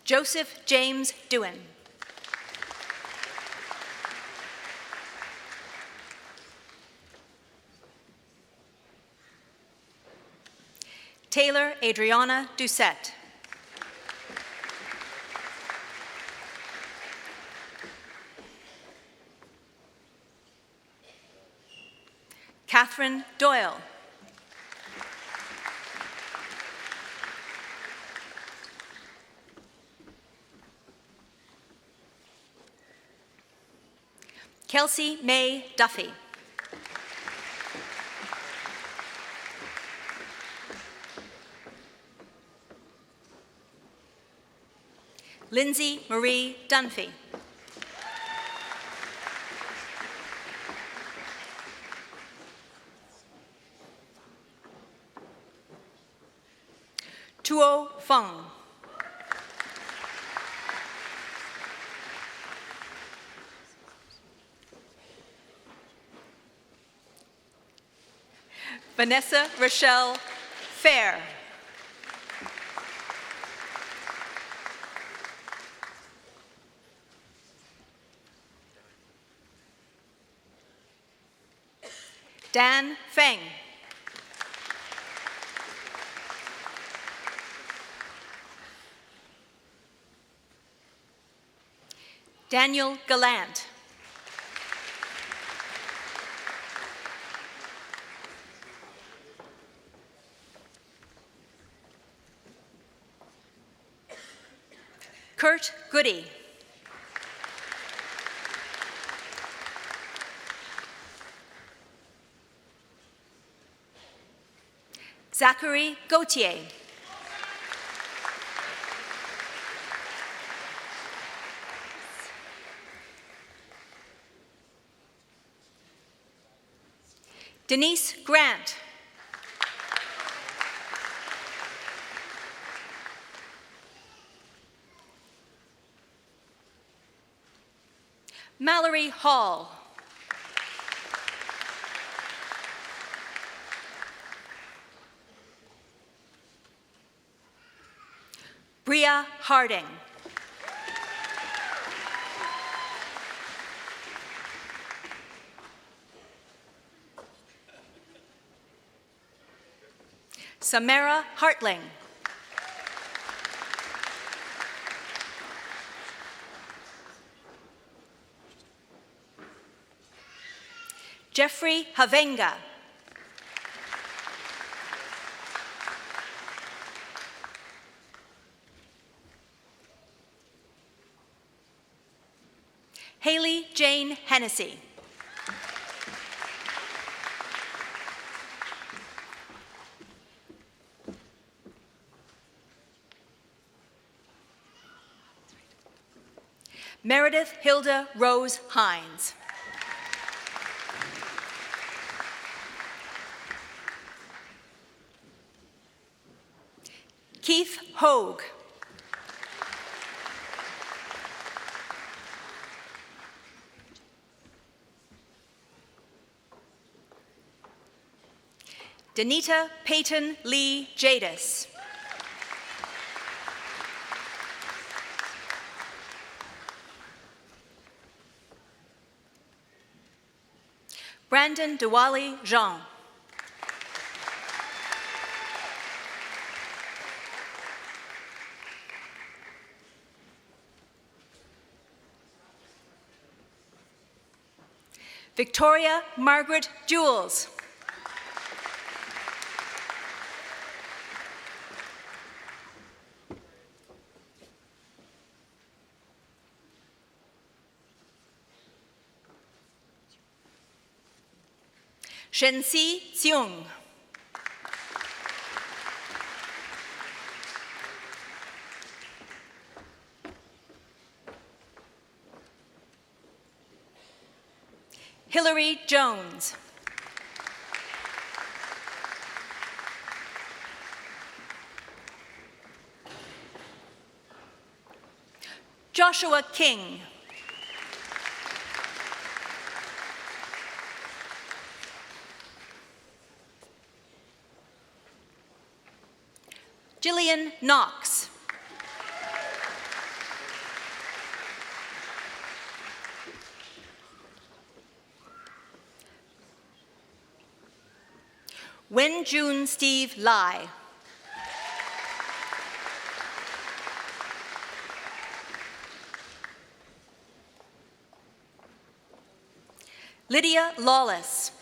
Joseph James Dewan. Taylor Adriana Doucette. Catherine Doyle. Kelsey May Duffy. Lindsay Marie Dunphy. Tuo Feng. Vanessa Rochelle Fair. Dan Feng. Daniel Gallant. Kurt Goody. Zachary Gauthier. Denise Grant. Mallory Hall. Bria Harding. Samara Hartling. Jeffrey Havenga. Haley Jane Hennessy. Meredith Hilda Rose Hines. Keith Hogue. Danita Peyton Lee Jadis. Brandon Diwali Jean. Victoria Margaret Jules. Shenxi Xiong. Hillary Jones. Joshua King. Jillian Knox. Wen Jun Steve Lai. Lydia Lawless.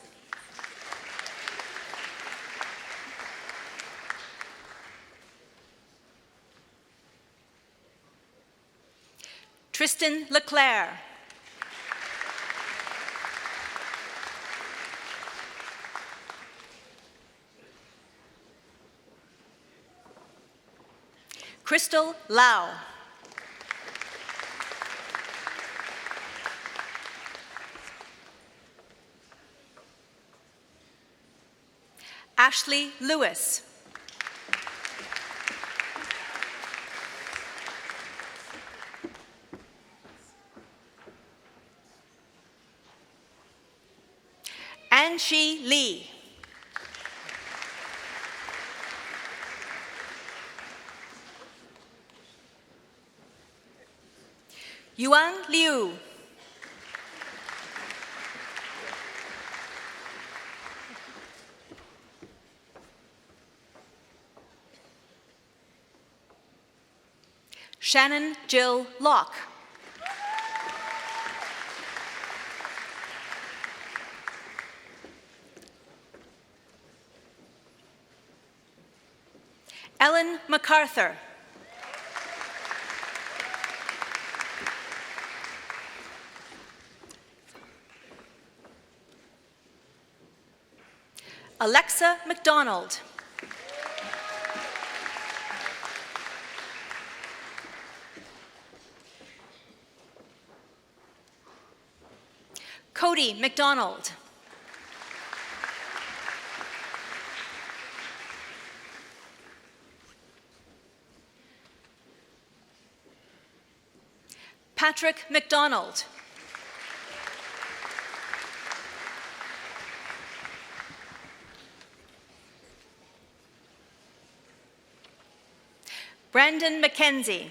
Tristan Leclerc. Crystal Lau. Ashley Lewis. Anshi Lee. Yuan Liu. Shannon Jill Locke. Ellen MacArthur. Alexa McDonald. Cody McDonald. Patrick McDonald. Brandon McKenzie.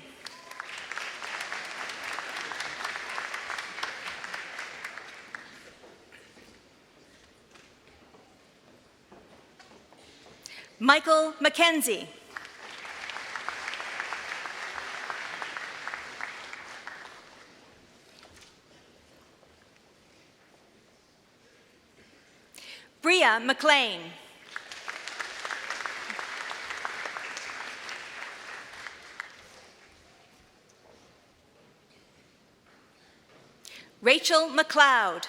Michael McKenzie. Bria McLean. Rachel McLeod.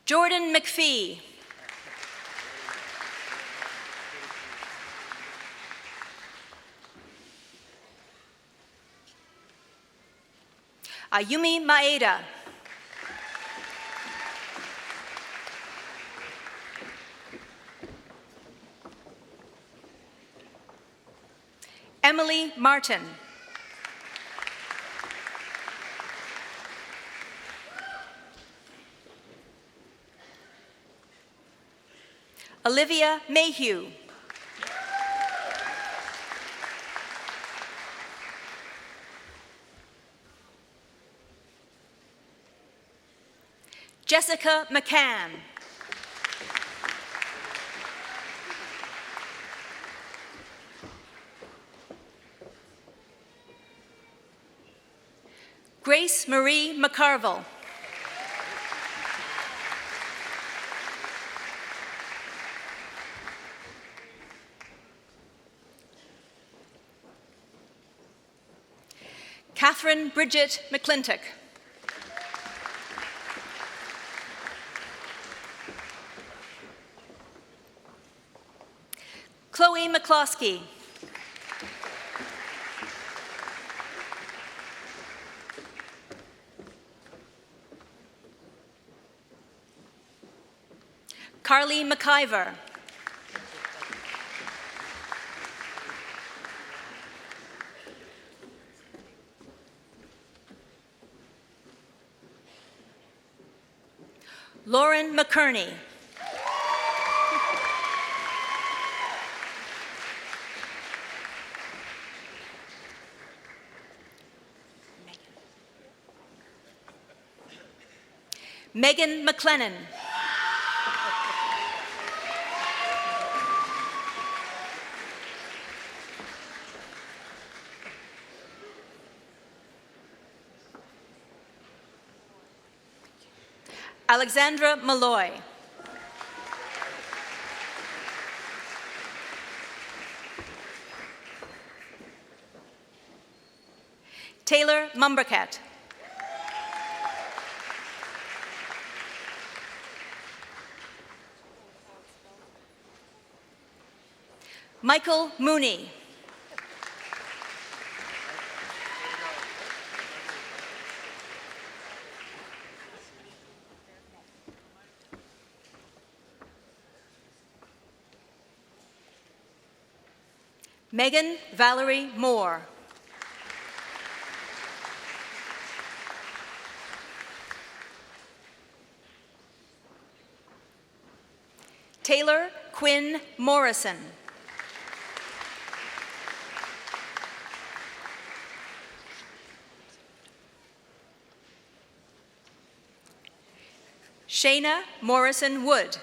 Jordan McPhee. Ayumi Maeda. Emily Martin. Olivia Mayhew. Jessica McCann. Grace Marie McCarville. Catherine Bridget McClintock. Chloe McCloskey. Carly McIver. Lauren McKerney. Megan McLennan. Alexandra Malloy. Taylor Mumbercat. Michael Mooney. Megan Valerie Moore. Taylor Quinn Morrison. Shayna Morrison Wood.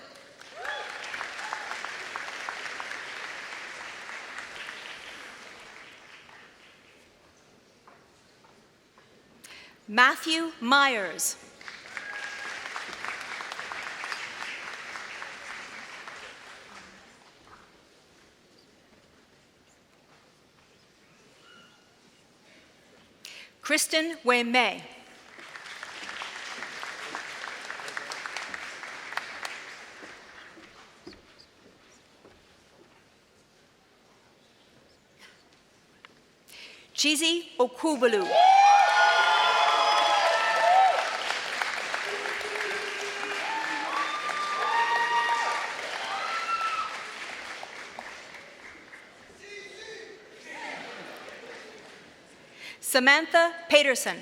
Matthew Myers. Kristen Wei-Mei. Chizi Okubalu. Samantha Paterson.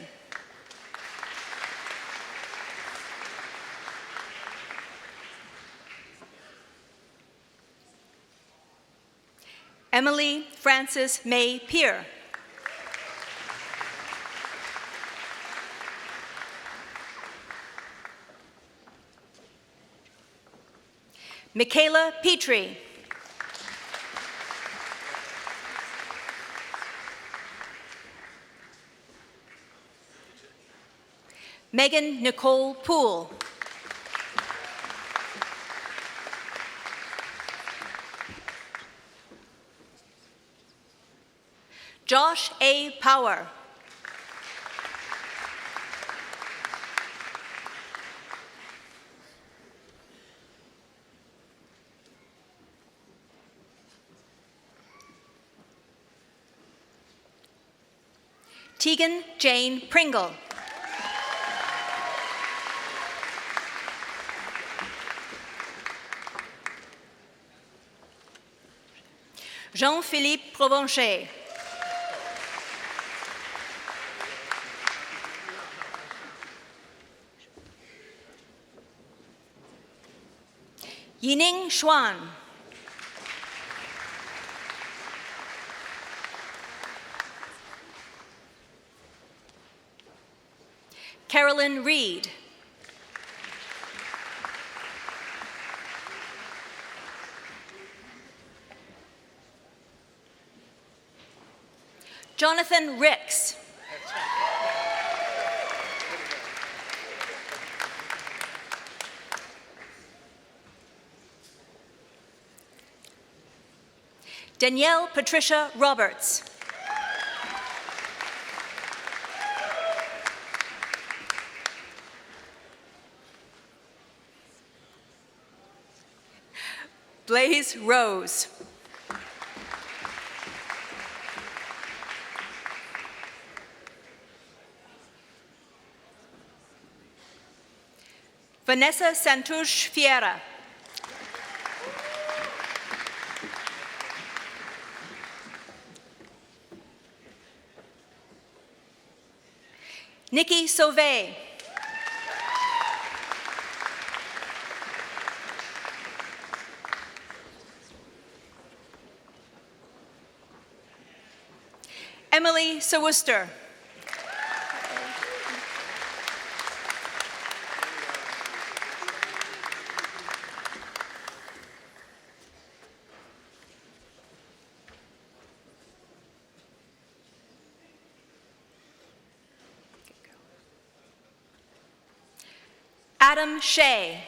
Emily Frances May Peer. Michaela Petrie. Megan Nicole Poole. Josh A. Power. Tegan Jane Pringle. Jean-Philippe Provencher. Yining Xuan. Carolyn Reed. Jonathan Ricks. Danielle Patricia Roberts. Blaze Rose. Vanessa Santush Fiera. Nikki Sauvé. Emily Sawister. Adam Shea.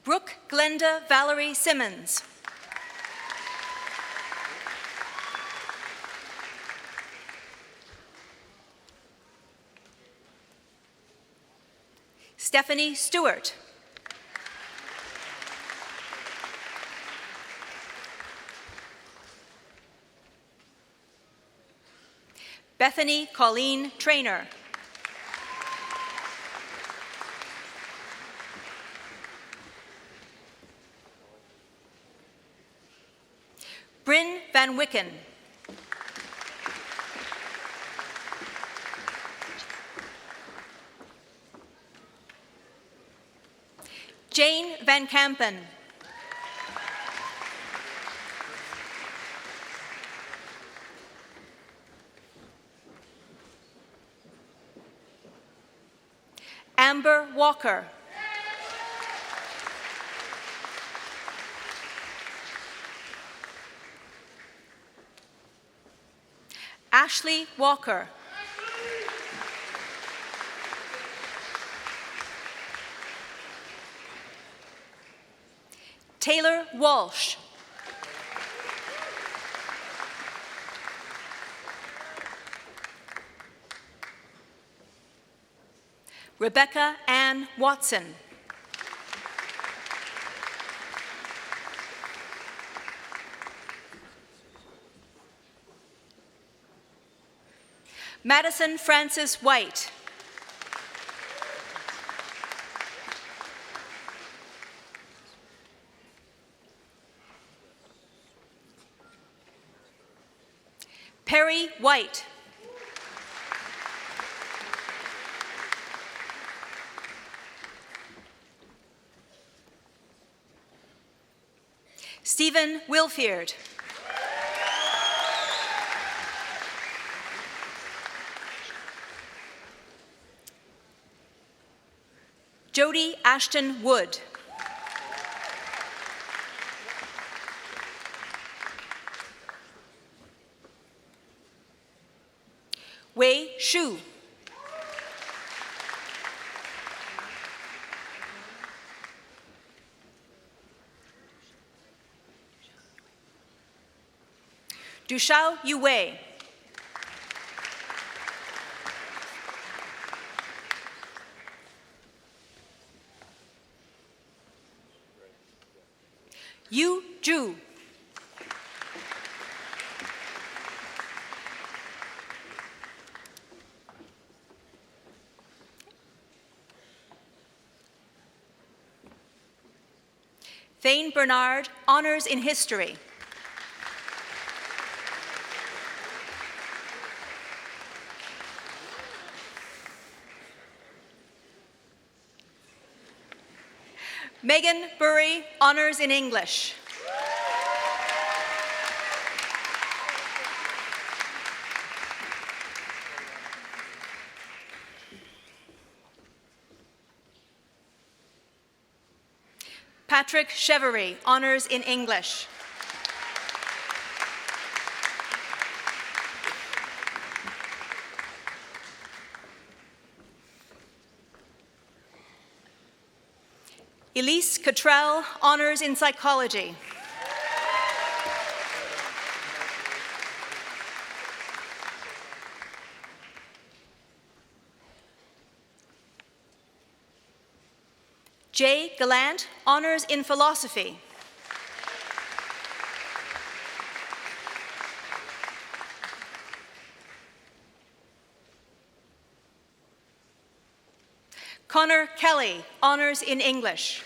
Brooke Glenda Valerie Simmons. Stephanie Stewart. Bethany Colleen Traynor. Van Wicken. Jane Van Kampen. Amber Walker. Ashley Walker. Taylor Walsh. Rebecca Ann Watson. Madison Frances White. Perry White. Stephen Wilfield. Jody Ashton Wood. Wei Shu. Dushao Yue. Yu Zhu. Thane Bernard, Honors in History. Megan Burry, Honors in English. Patrick Chevery, Honors in English. Elise Cottrell, Honors in Psychology. Jay Gallant, Honors in Philosophy. Connor Kelly, Honors in English.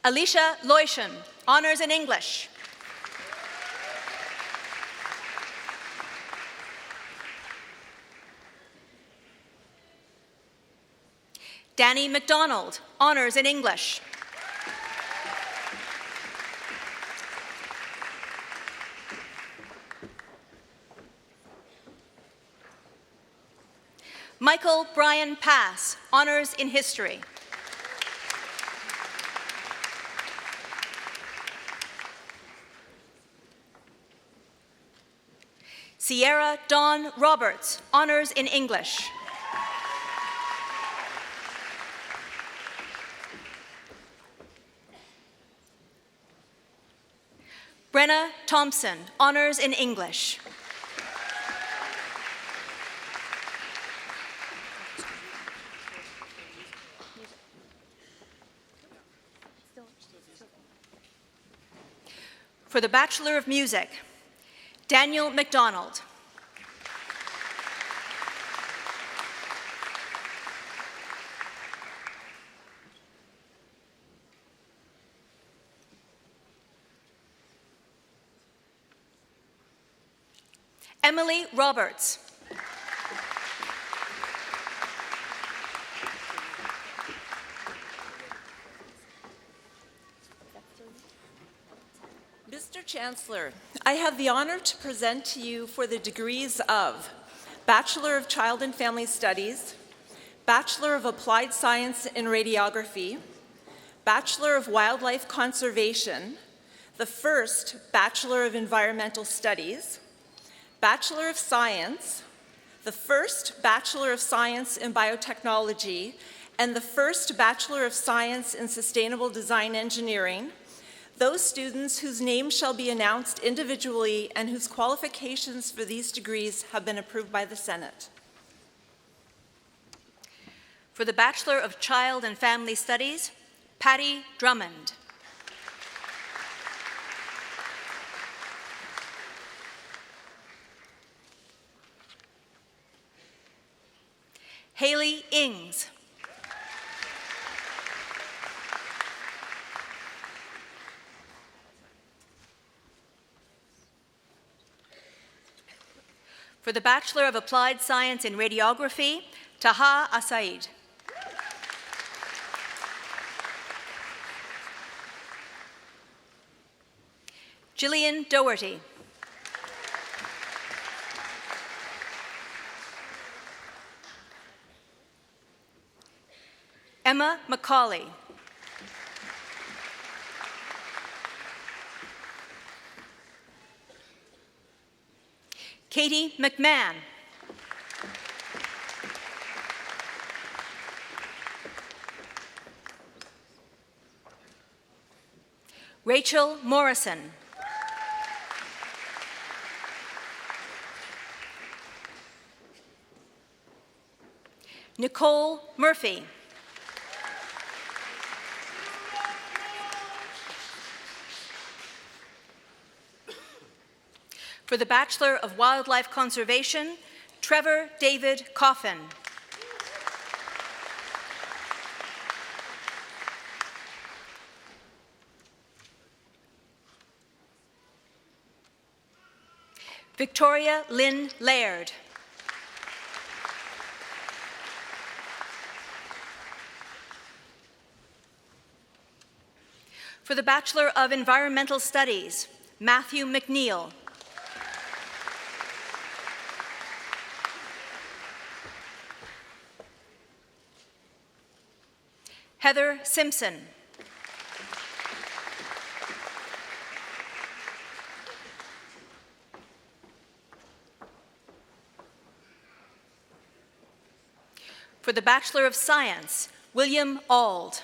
Alicia Loishan, Honors in English. Danny McDonald, Honors in English. Michael Brian Pass, Honors in History. Sierra Dawn Roberts, Honors in English. Brenna Thompson, Honors in English. For the Bachelor of Music, Daniel McDonald. Emily Roberts. Mr. Chancellor, I have the honor to present to you for the degrees of Bachelor of Child and Family Studies, Bachelor of Applied Science in Radiography, Bachelor of Wildlife Conservation, the first Bachelor of Environmental Studies, Bachelor of Science, the first Bachelor of Science in Biotechnology, and the first Bachelor of Science in Sustainable Design Engineering, those students whose names shall be announced individually and whose qualifications for these degrees have been approved by the Senate. For the Bachelor of Child and Family Studies, Patty Drummond. Haley Ings. For the Bachelor of Applied Science in Radiography, Taha Asaid. Gillian Doherty. Emma McCauley. Katie McMahon. Rachel Morrison. Nicole Murphy. For the Bachelor of Wildlife Conservation, Trevor David Coffin. Victoria Lynn Laird. For the Bachelor of Environmental Studies, Matthew McNeil. Heather Simpson. For the Bachelor of Science, William Auld.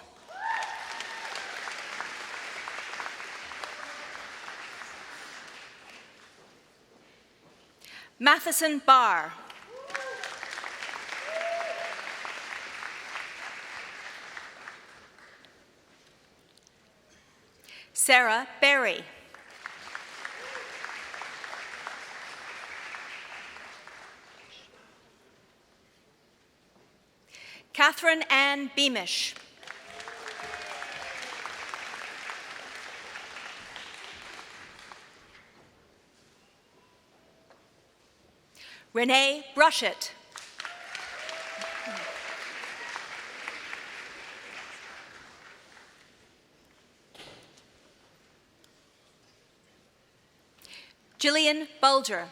Matheson Barr. Sarah Berry. Catherine Ann Beamish. Renee Brushett. Jillian Bulger.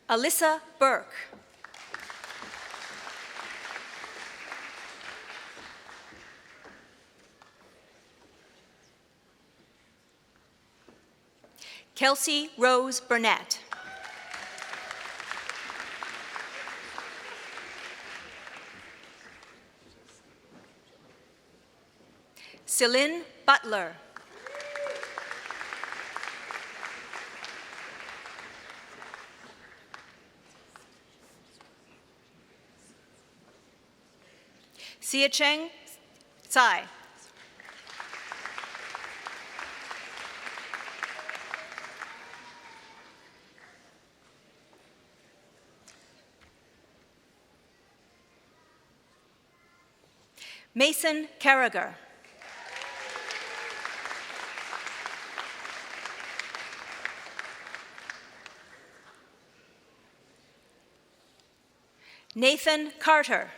Alyssa Burke. Kelsey Rose Burnett. Celine Butler. Sia Cheng Tsai. Mason Carragher. Nathan Carter.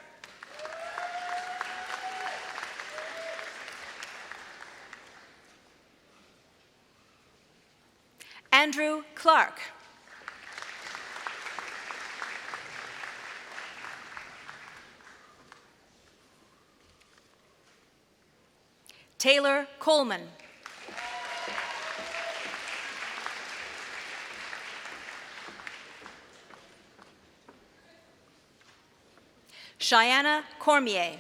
Andrew Clark. Taylor Coleman. Cheyenne Cormier.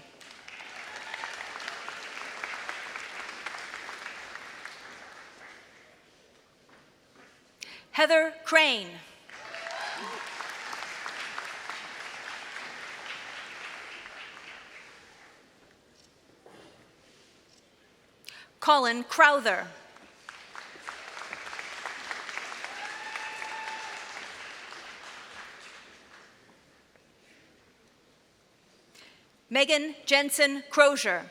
Heather Crane. Colin Crowther. Megan Jensen Crozier.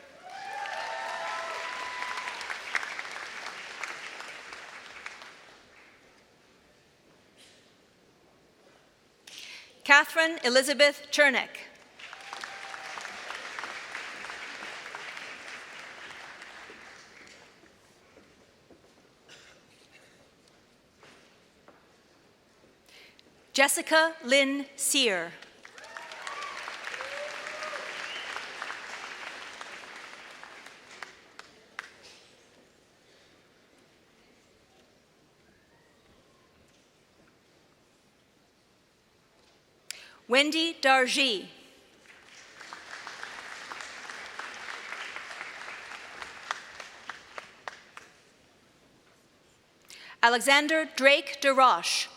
Catherine Elizabeth Chernick. Jessica Lynn Sear. Wendy Dargy. Alexander Drake DeRoche.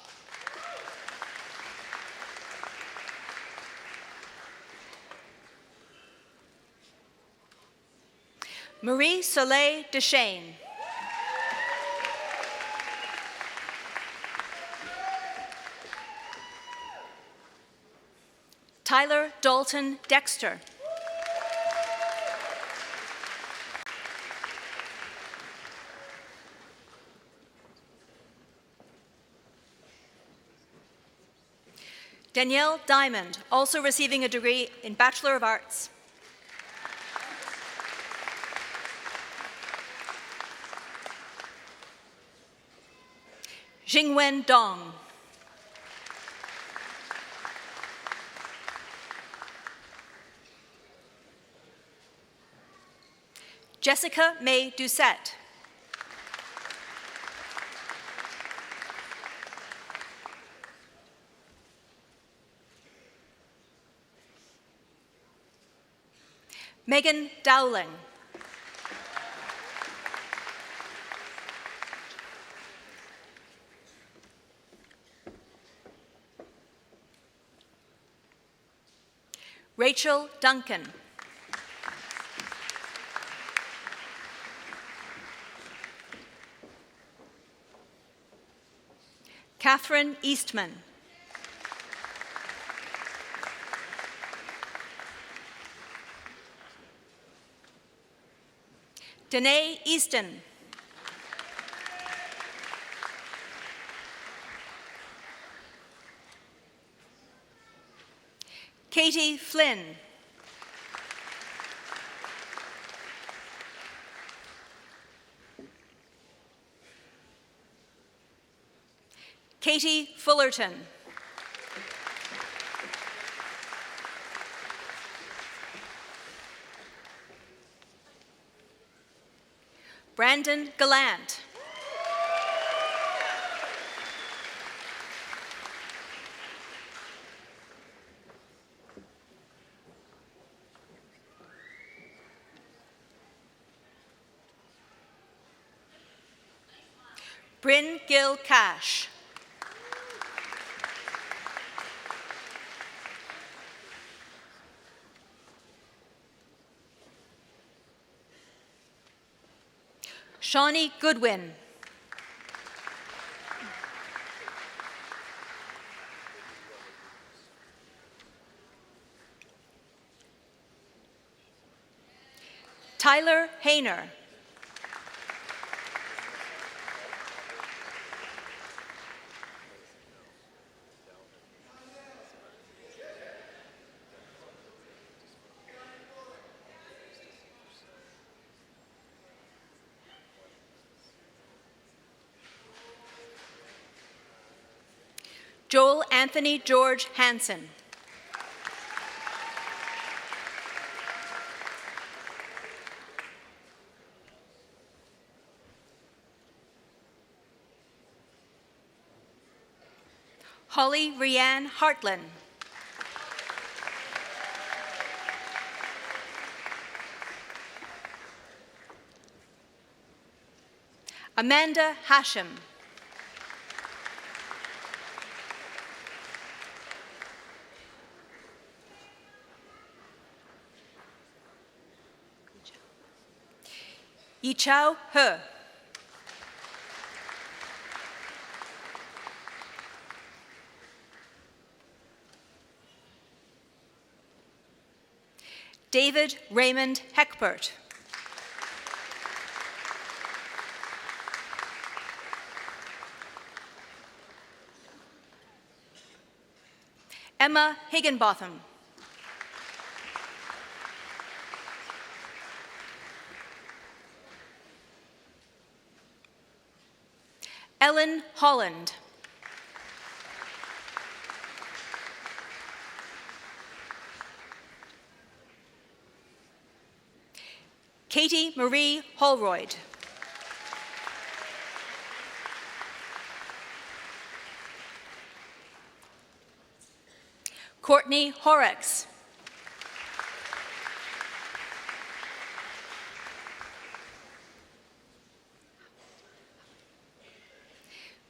Marie Soleil Deschênes. Tyler Dalton Dexter. Danielle Diamond, also receiving a degree in Bachelor of Arts. Jingwen Dong. Jessica May Doucette. Megan Dowling. Rachel Duncan. Catherine Eastman. Danae Easton. Katie Flynn. Katie Fullerton. Brandon Gallant. Bryn Gill Cash. Shawnee Goodwin. Tyler Hayner. Joel Anthony George Hansen. Holly Rianne Hartland. Amanda Hashem. Yichao He. David Raymond Heckbert. Emma Higginbotham. Ellen Holland. Katie Marie Holroyd. Courtney Horrocks.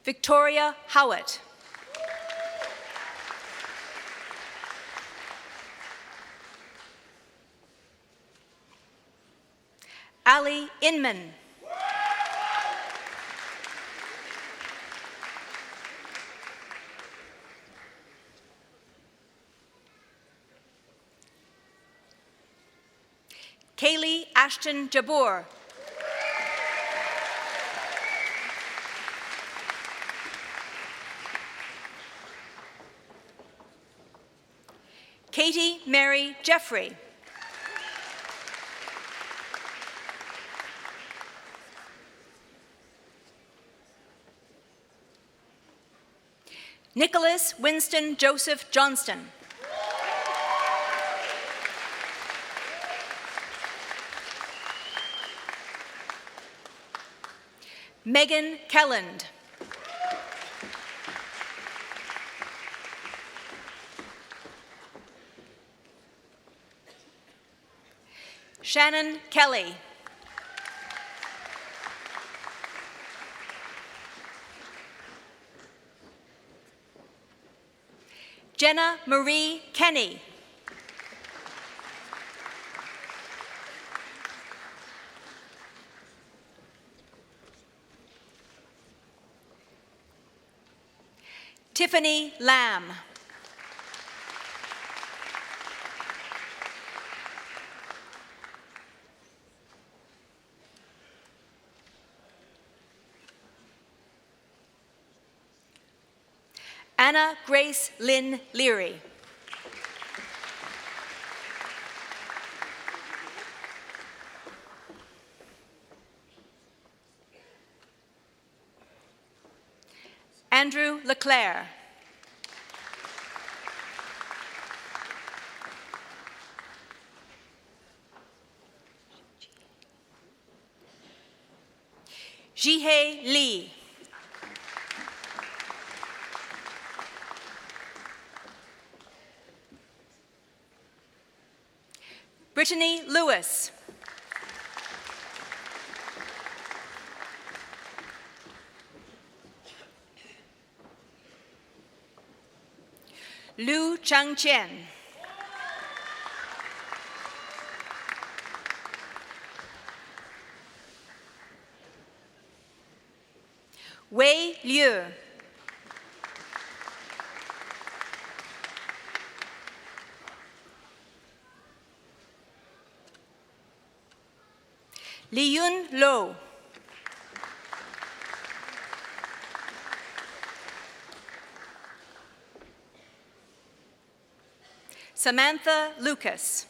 Victoria Howitt. Ali Inman. Kaylee Ashton Jabbour. Katie Mary Jeffrey. Nicholas Winston Joseph Johnston. Megan Kelland. Shannon Kelly. Jenna Marie Kenny. Tiffany Lamb. Anna Grace Lynn Leary. Andrew Leclerc. Jihei Lee. Brittany Lewis. Lu Changqian. Wei Liu. Liyun Lo. Samantha Lucas.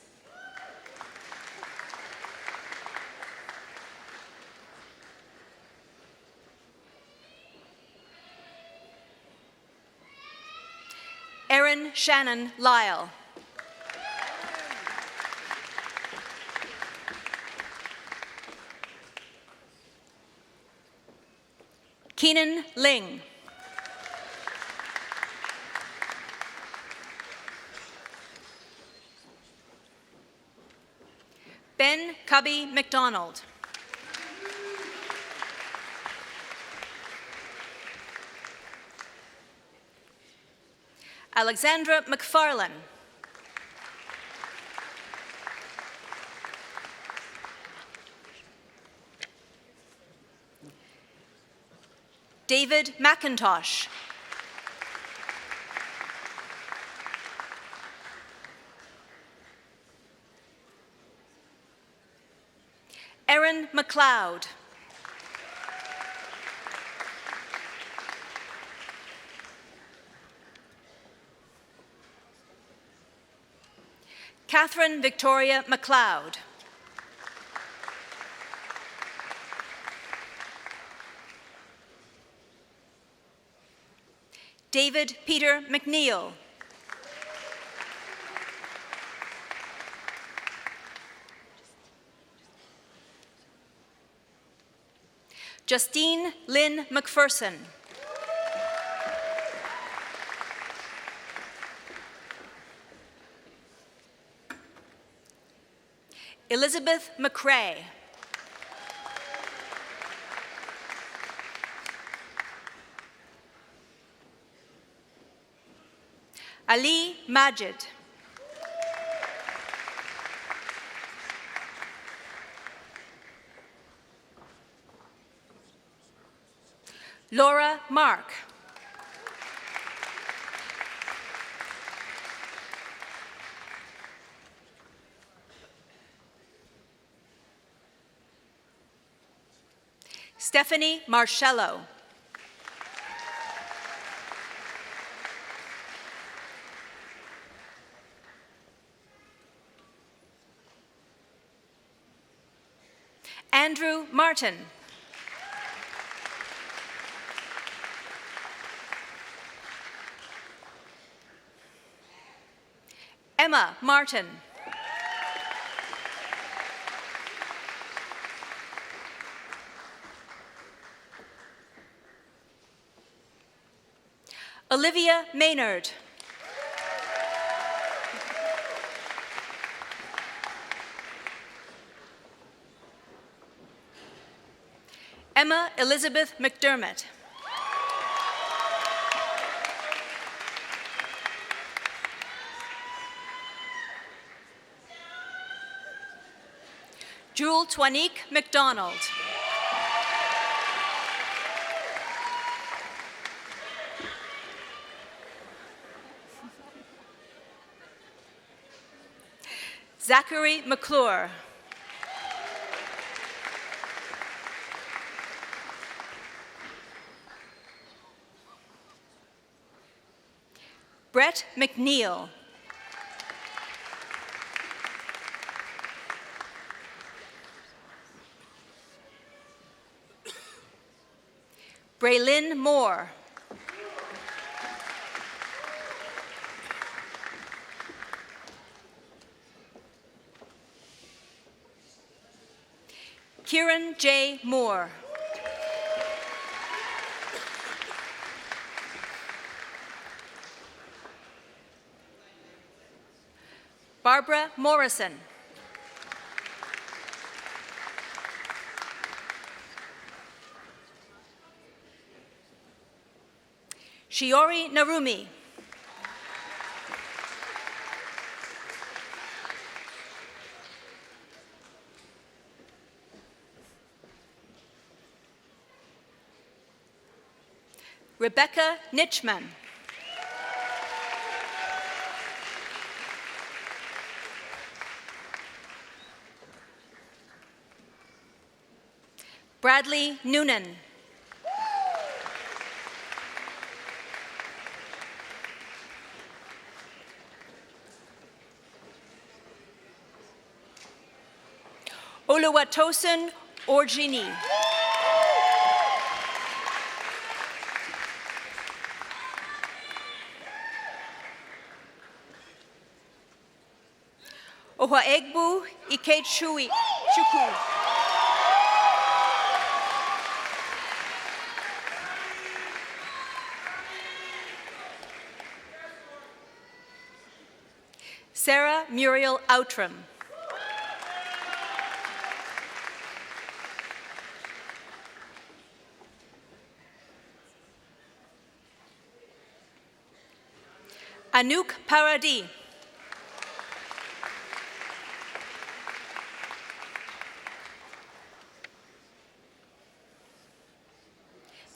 Erin Shannon Lyle. Keenan Ling. Ben Cubby McDonald. Alexandra McFarlane. David McIntosh. Erin McLeod. Catherine Victoria McLeod. David Peter McNeil. Justine Lynn McPherson. Elizabeth McRae. Ali Majid. Laura Mark. Stephanie Marcello. Andrew Martin. Emma Martin. Olivia Maynard. Emma Elizabeth McDermott. Jewel Twanique McDonald. Zachary McClure. Brett McNeil. Braylyn Moore. Kieran J. Moore. Barbara Morrison. Shiori Narumi. Rebecca Nitchman. Bradley Noonan. Oluwatosin Orjini. Ohaegbu Ikechukwu. Sarah Muriel Outram. Anouk Paradis.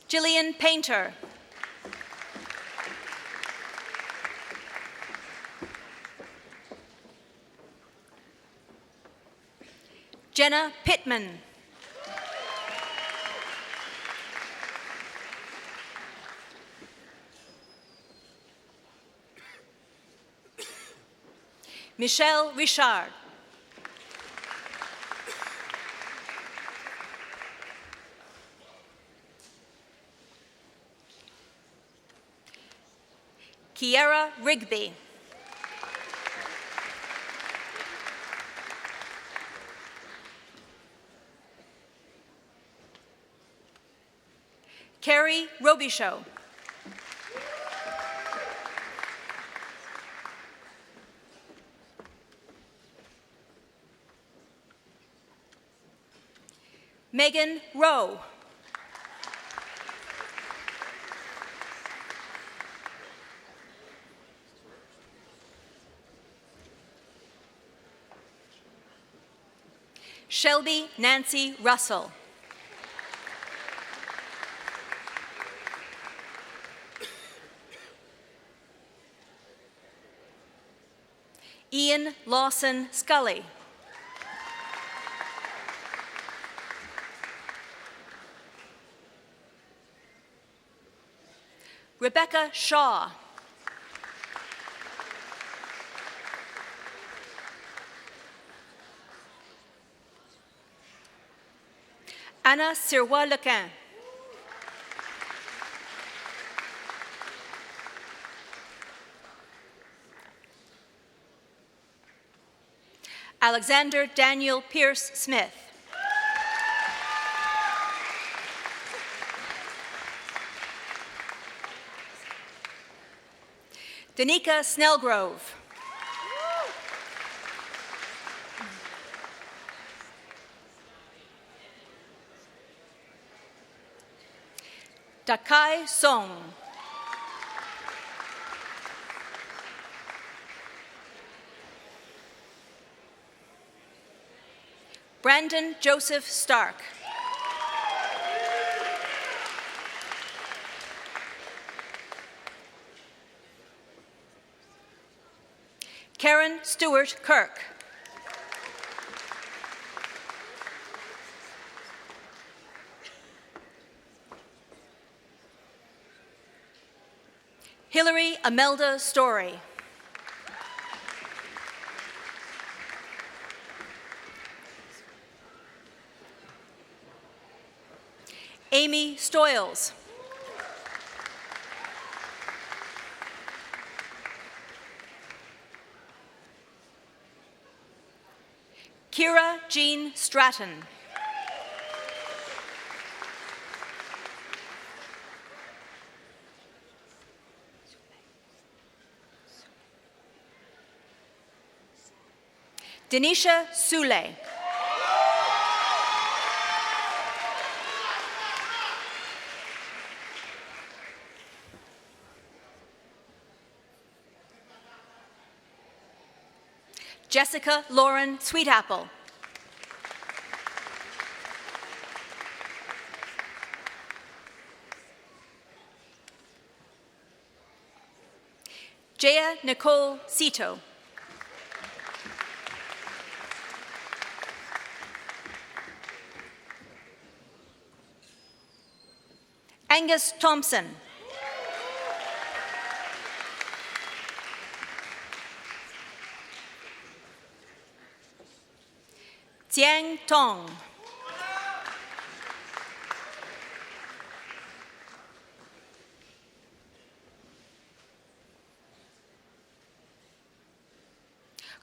Gillian Painter. Jenna Pittman. Michelle Richard. Kiera Rigby. Carrie Robichaud. Megan Rowe. Shelby Nancy Russell. Ian Lawson Scully. Rebecca Shaw. Anna Sirois-Lequin. Alexander Daniel Pierce Smith. Danica Snellgrove. Dakai Song. Brandon Joseph Stark. Karen Stewart Kirk. Hillary Amelda Story. Amy Stoyles. Kira Jean Stratton. Denisha Sule. Jessica Lauren Sweetapple. Jaya Nicole Cito. Angus Thompson. Jiang Tong.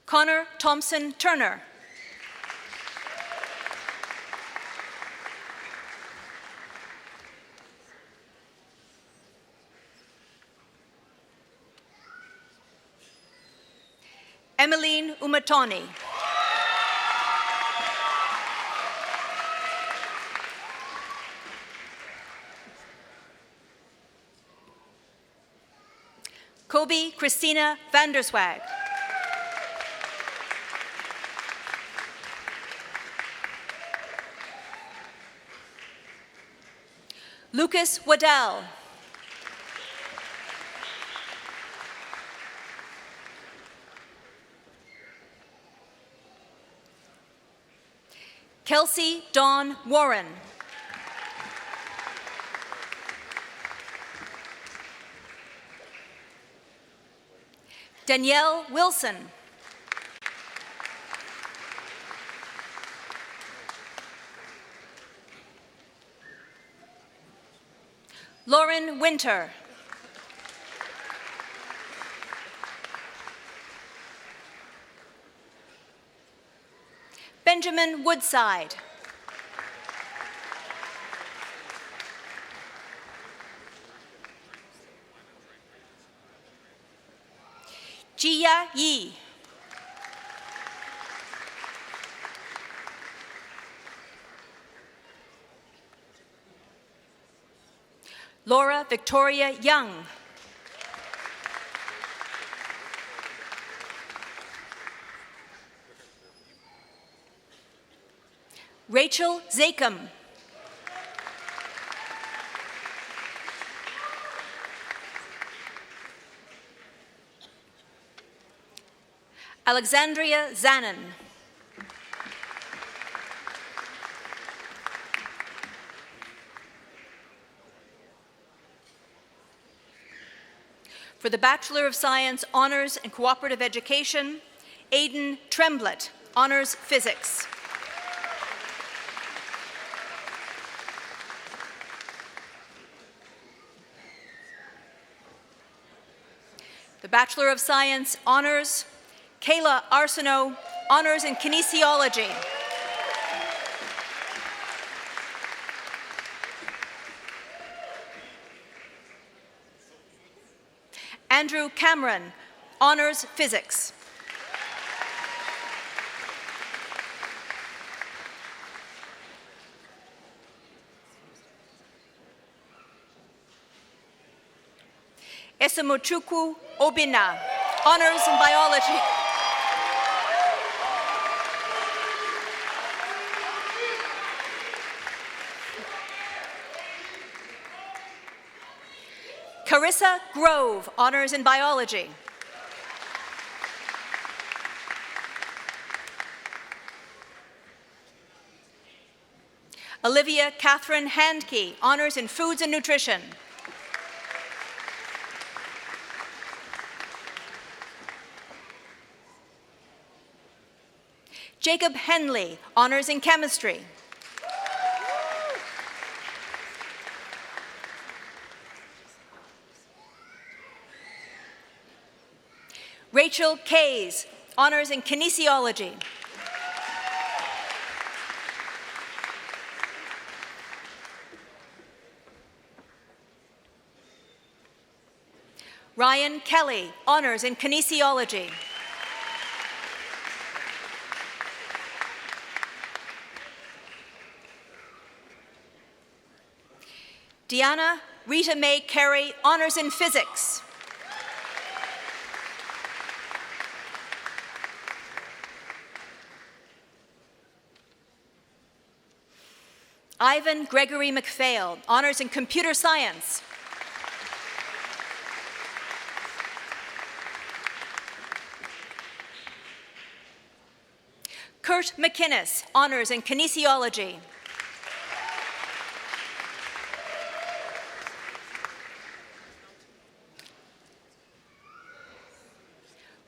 Connor Thompson Turner. Emmeline Umatoni. Kobe Christina Vanderswag. Lucas Waddell. Kelsey Dawn Warren. Danielle Wilson. Lauren Winter. Benjamin Woodside. Jia Yi. Laura Victoria Young. Rachel Zakem. Alexandria Zanin. For the Bachelor of Science, Honors in Cooperative Education, Aidan Tremblett, Honors Physics. The Bachelor of Science, Honors, Kayla Arsenault, Honors in Kinesiology. Andrew Cameron, Honors Physics. Esamochukwu Obina, Honors in Biology. Carissa Grove, Honors in Biology. Olivia Catherine Handke, Honors in Foods and Nutrition. Jacob Henley, Honors in Chemistry. Rachel Kays, Honors in Kinesiology. Ryan Kelly, Honors in Kinesiology. Deanna Rita Mae Carey, Honors in Physics. Ivan Gregory McPhail, Honors in Computer Science. Kurt McInnes, Honors in Kinesiology.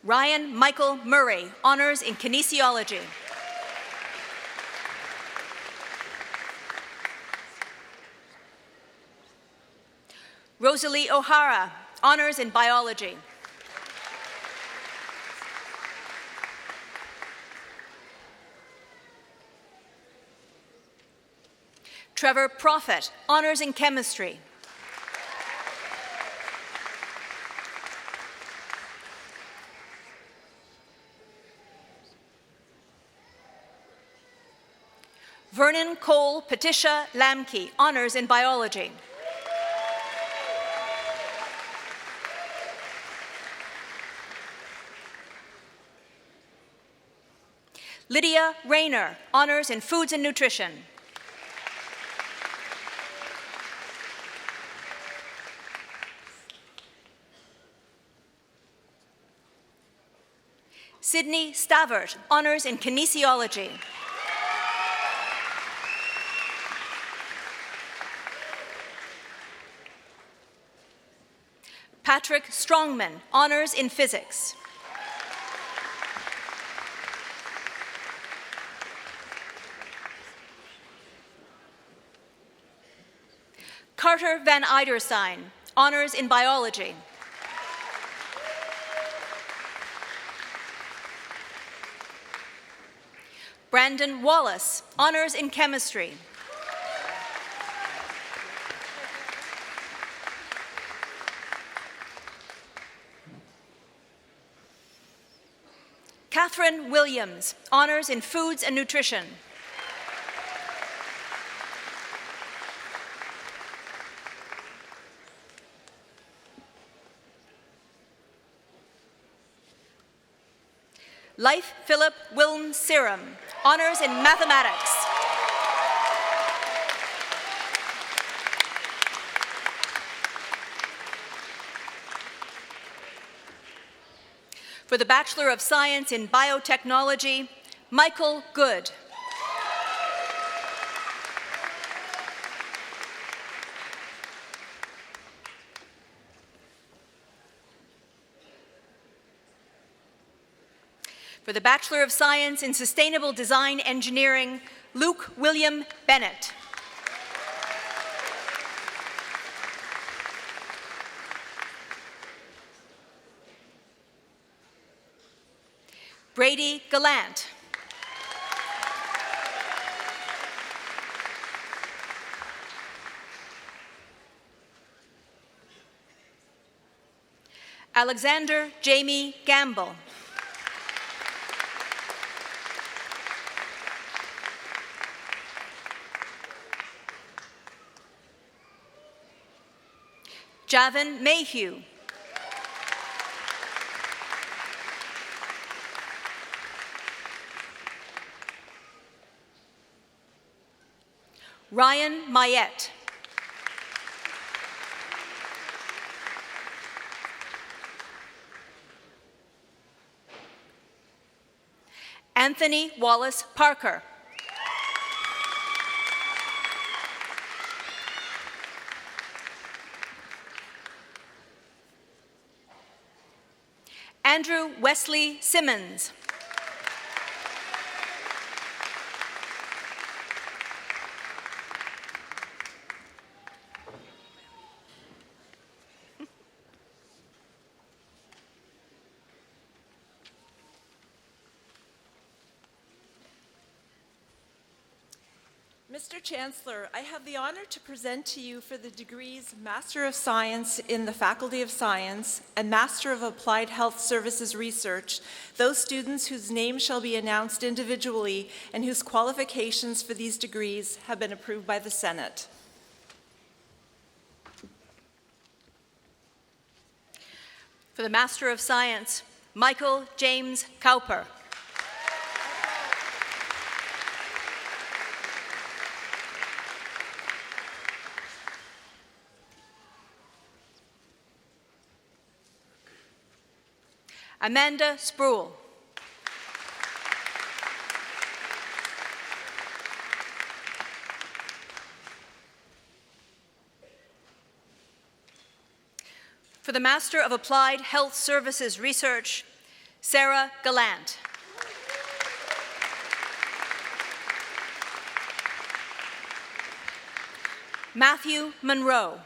Ryan Michael Murray, honors in kinesiology. Rosalie O'Hara, honors in biology. Trevor Prophet, honors in chemistry. Vernon Cole Patricia Lamke, honors in biology. Lydia Rayner, honors in foods and nutrition. Sydney Stavert, honors in kinesiology. Patrick Strongman, honors in physics. Carter Van Eiderstein, honors in biology. Brandon Wallace, honors in chemistry. Catherine Williams, honors in foods and nutrition. Leif Philip Wilm Serum, honors in mathematics. For the Bachelor of Science in Biotechnology, Michael Good. For the Bachelor of Science in Sustainable Design Engineering, Luke William Bennett. Brady Gallant. Alexander Jamie Gamble. Javin Mayhew. Ryan Mayette. Anthony Wallace Parker. Andrew Wesley Simmons. Mr. Chancellor, I have the honor to present to you for the degrees Master of Science in the Faculty of Science and Master of Applied Health Services Research, those students whose names shall be announced individually and whose qualifications for these degrees have been approved by the Senate. For the Master of Science, Michael James Cowper. Amanda Spruill. For the Master of Applied Health Services Research, Sarah Gallant. Matthew Monroe.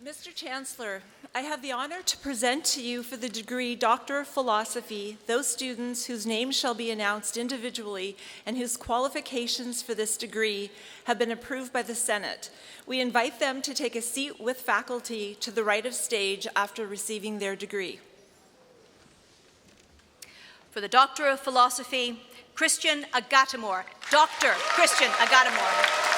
Mr. Chancellor, I have the honor to present to you for the degree Doctor of Philosophy those students whose names shall be announced individually and whose qualifications for this degree have been approved by the Senate. We invite them to take a seat with faculty to the right of stage after receiving their degree. For the Doctor of Philosophy, Christian Agatamore. Dr. Christian Agatamore.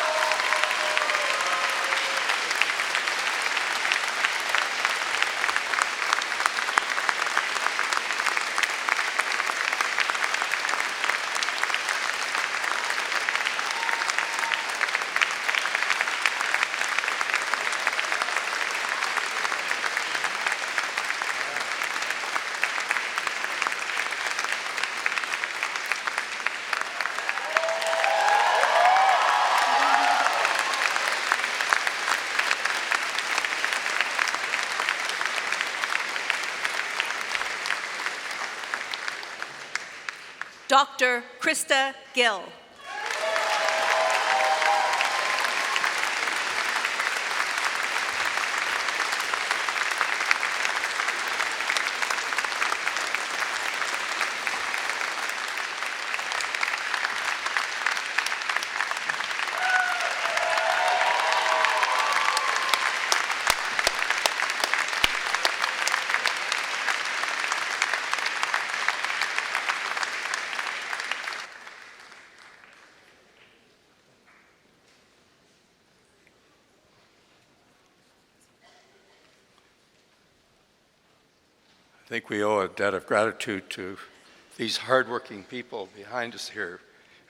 Dr. Krista Gill. I think we owe a debt of gratitude to these hardworking people behind us here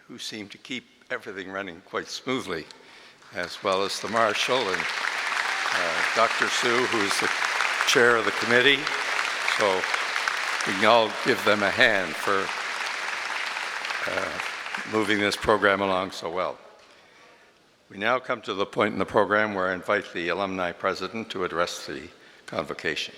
who seem to keep everything running quite smoothly, as well as the Marshal and Dr. Sue, who is the chair of the committee. So we can all give them a hand for moving this program along so well. We now come to the point in the program where I invite the Alumni President to address the Convocation.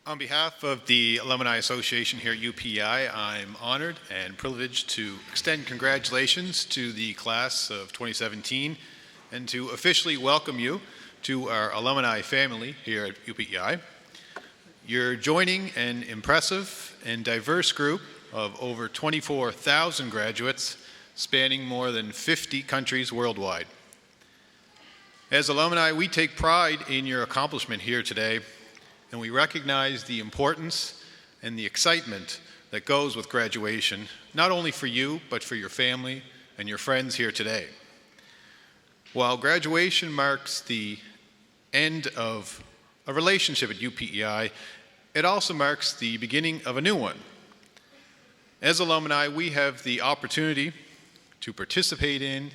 On behalf of the Alumni Association here at UPEI, I'm honored and privileged to extend congratulations to the class of 2017 and to officially welcome you to our alumni family here at UPEI. You're joining an impressive and diverse group of over 24,000 graduates spanning more than 50 countries worldwide. As alumni, we take pride in your accomplishment here today, and we recognize the importance and the excitement that goes with graduation, not only for you, but for your family and your friends here today. While graduation marks the end of a relationship at UPEI, it also marks the beginning of a new one. As alumni, we have the opportunity to participate in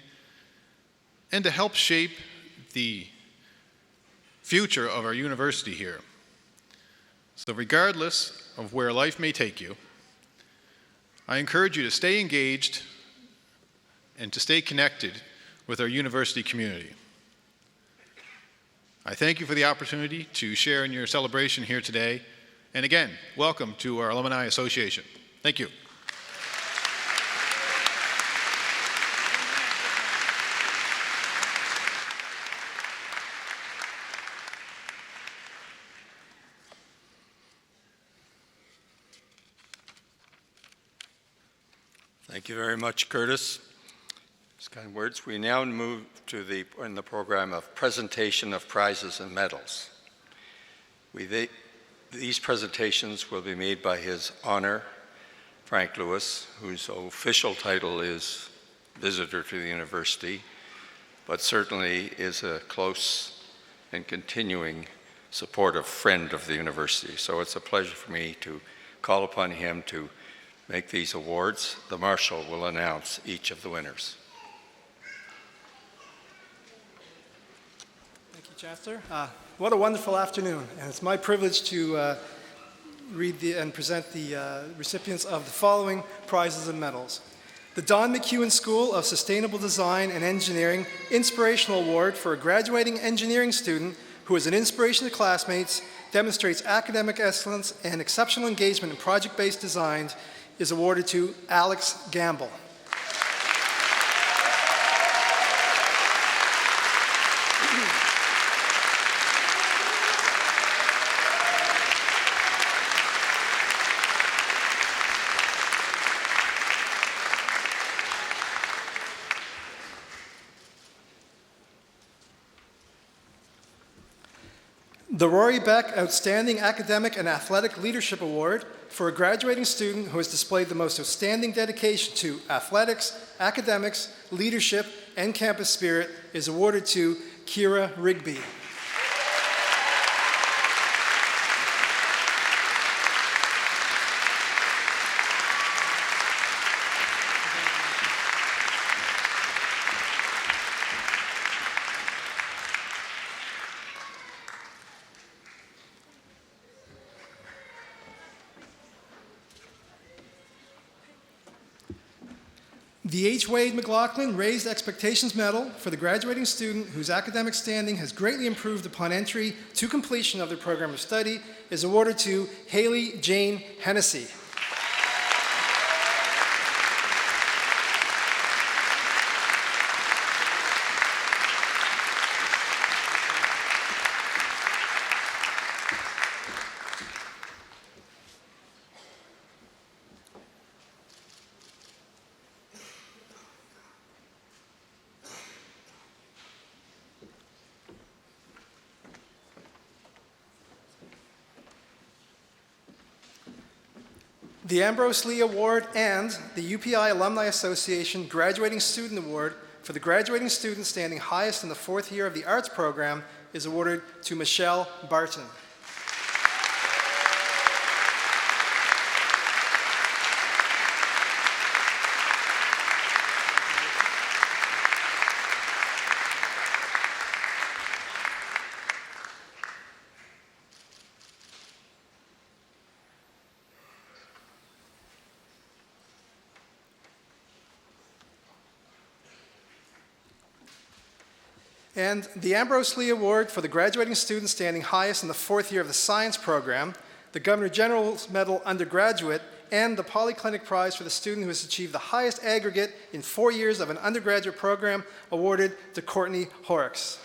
and to help shape the future of our university here. So regardless of where life may take you, I encourage you to stay engaged and to stay connected with our university community. I thank you for the opportunity to share in your celebration here today. And again, welcome to our Alumni Association. Thank you. Thank you very much, Curtis. Those kind words. We now move to the program of presentation of prizes and medals. These presentations will be made by His Honor, Frank Lewis, whose official title is Visitor to the University, but certainly is a close and continuing supportive friend of the university. So it's a pleasure for me to call upon him to make these awards. The Marshal will announce each of the winners. Thank you, Chancellor. What a wonderful afternoon, and it's my privilege to read and present the recipients of the following prizes and medals. The Don McEwen School of Sustainable Design and Engineering Inspirational Award for a graduating engineering student who is an inspiration to classmates, demonstrates academic excellence and exceptional engagement in project-based designs, is awarded to Alex Gamble. The Rory Beck Outstanding Academic and Athletic Leadership Award for a graduating student who has displayed the most outstanding dedication to athletics, academics, leadership, and campus spirit is awarded to Kira Rigby. The H. Wade McLaughlin Raised Expectations Medal for the graduating student whose academic standing has greatly improved upon entry to completion of their program of study is awarded to Haley Jane Hennessy. The Ambrose Lee Award and the UPEI Alumni Association Graduating Student Award for the graduating student standing highest in the fourth year of the arts program is awarded to Michelle Barton. And the Ambrose Lee Award for the graduating student standing highest in the fourth year of the science program, the Governor General's Medal Undergraduate, and the Polyclinic Prize for the student who has achieved the highest aggregate in 4 years of an undergraduate program, awarded to Courtney Horrocks.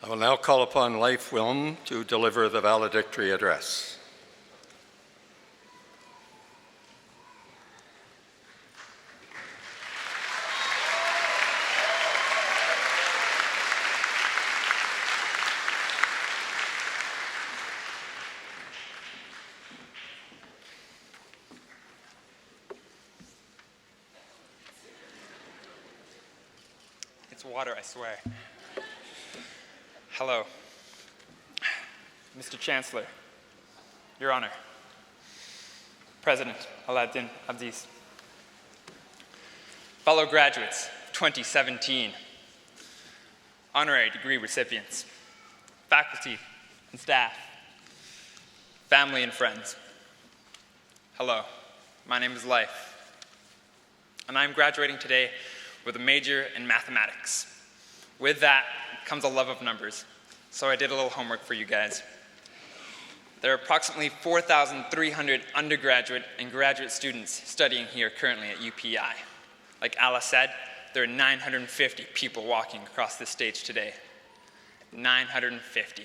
I will now call upon Leif Wilm to deliver the valedictory address. It's water, I swear. Hello. Mr. Chancellor, Your Honor, President Aladdin Abdiz, fellow graduates of 2017, honorary degree recipients, faculty and staff, family and friends. Hello, my name is Leif, and I'm graduating today with a major in mathematics. With that comes a love of numbers, so I did a little homework for you guys. There are approximately 4,300 undergraduate and graduate students studying here currently at UPEI. Like Alice said, there are 950 people walking across this stage today. 950.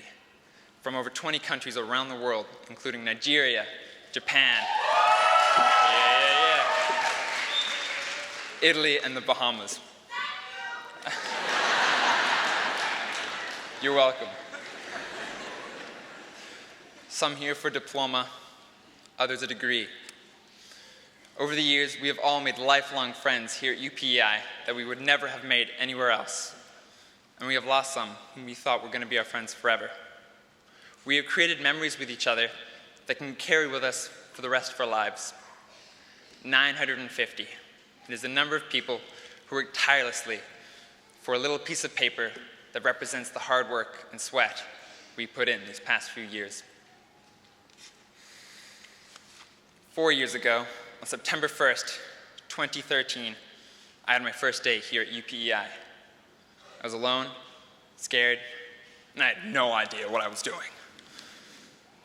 From over 20 countries around the world, including Nigeria, Japan, Italy, and the Bahamas. You're welcome. Some here for diploma, others a degree. Over the years, we have all made lifelong friends here at UPEI that we would never have made anywhere else. And we have lost some whom we thought were going to be our friends forever. We have created memories with each other that can carry with us for the rest of our lives. 950. It is the number of people who work tirelessly for a little piece of paper that represents the hard work and sweat we put in these past few years. 4 years ago, on September 1st, 2013, I had my first day here at UPEI. I was alone, scared, and I had no idea what I was doing.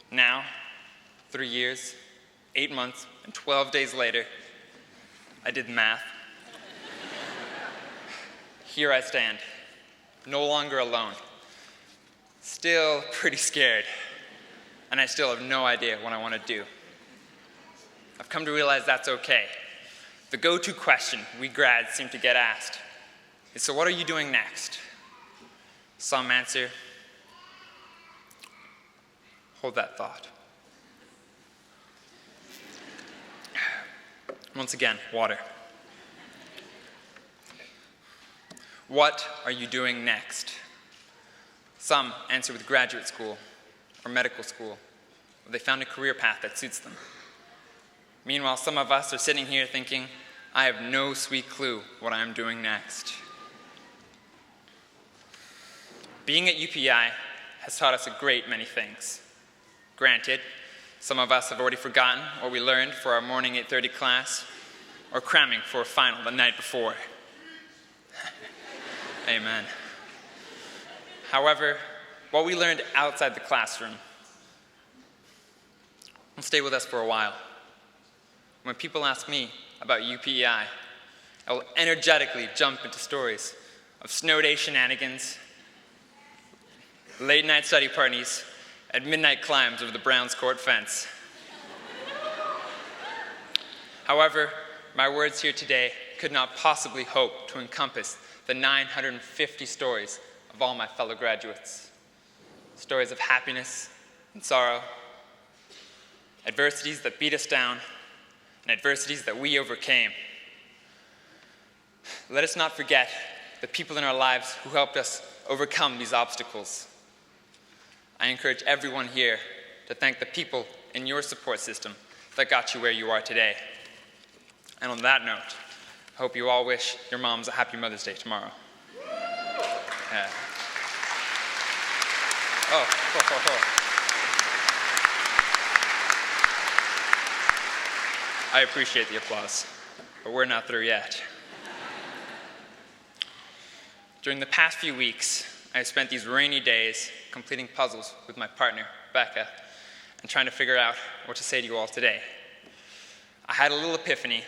Now, 3 years, 8 months, and 12 days later, I did math. Here I stand, no longer alone, still pretty scared, and I still have no idea what I want to do. I've come to realize that's okay. The go-to question we grads seem to get asked is, so what are you doing next? Some answer, hold that thought. Once again, water. What are you doing next? Some answer with graduate school or medical school, or they found a career path that suits them. Meanwhile, some of us are sitting here thinking, I have no sweet clue what I'm doing next. Being at UPEI has taught us a great many things. Granted, some of us have already forgotten what we learned for our morning 8:30 class, or cramming for a final the night before. Amen. However, what we learned outside the classroom will stay with us for a while. When people ask me about UPEI, I will energetically jump into stories of snow day shenanigans, late night study parties, and midnight climbs over the Browns court fence. However, my words here today could not possibly hope to encompass the 950 stories of all my fellow graduates. Stories of happiness and sorrow, adversities that beat us down, and adversities that we overcame. Let us not forget the people in our lives who helped us overcome these obstacles. I encourage everyone here to thank the people in your support system that got you where you are today. And on that note, I hope you all wish your moms a happy Mother's Day tomorrow. Yeah. I appreciate the applause, but we're not through yet. During the past few weeks, I spent these rainy days completing puzzles with my partner, Becca, and trying to figure out what to say to you all today. I had a little epiphany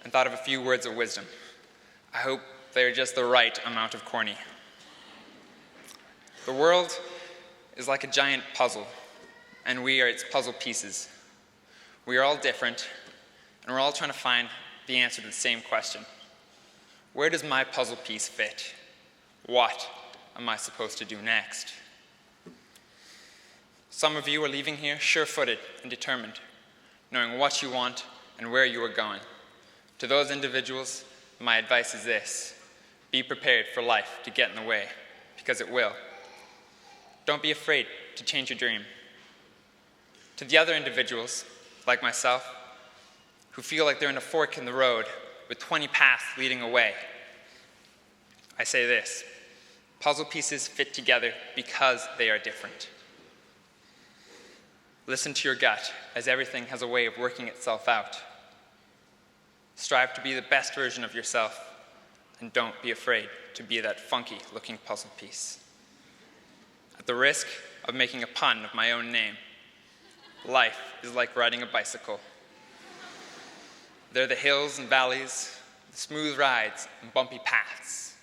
and thought of a few words of wisdom. I hope they're just the right amount of corny. The world is like a giant puzzle, and we are its puzzle pieces. We are all different, and we're all trying to find the answer to the same question. Where does my puzzle piece fit? What am I supposed to do next? Some of you are leaving here sure-footed and determined, knowing what you want and where you are going. To those individuals, my advice is this: be prepared for life to get in the way, because it will. Don't be afraid to change your dream. To the other individuals, like myself, who feel like they're in a fork in the road with 20 paths leading away, I say this: puzzle pieces fit together because they are different. Listen to your gut, as everything has a way of working itself out. Strive to be the best version of yourself, and don't be afraid to be that funky-looking puzzle piece. At the risk of making a pun of my own name, life is like riding a bicycle. There are the hills and valleys, the smooth rides and bumpy paths.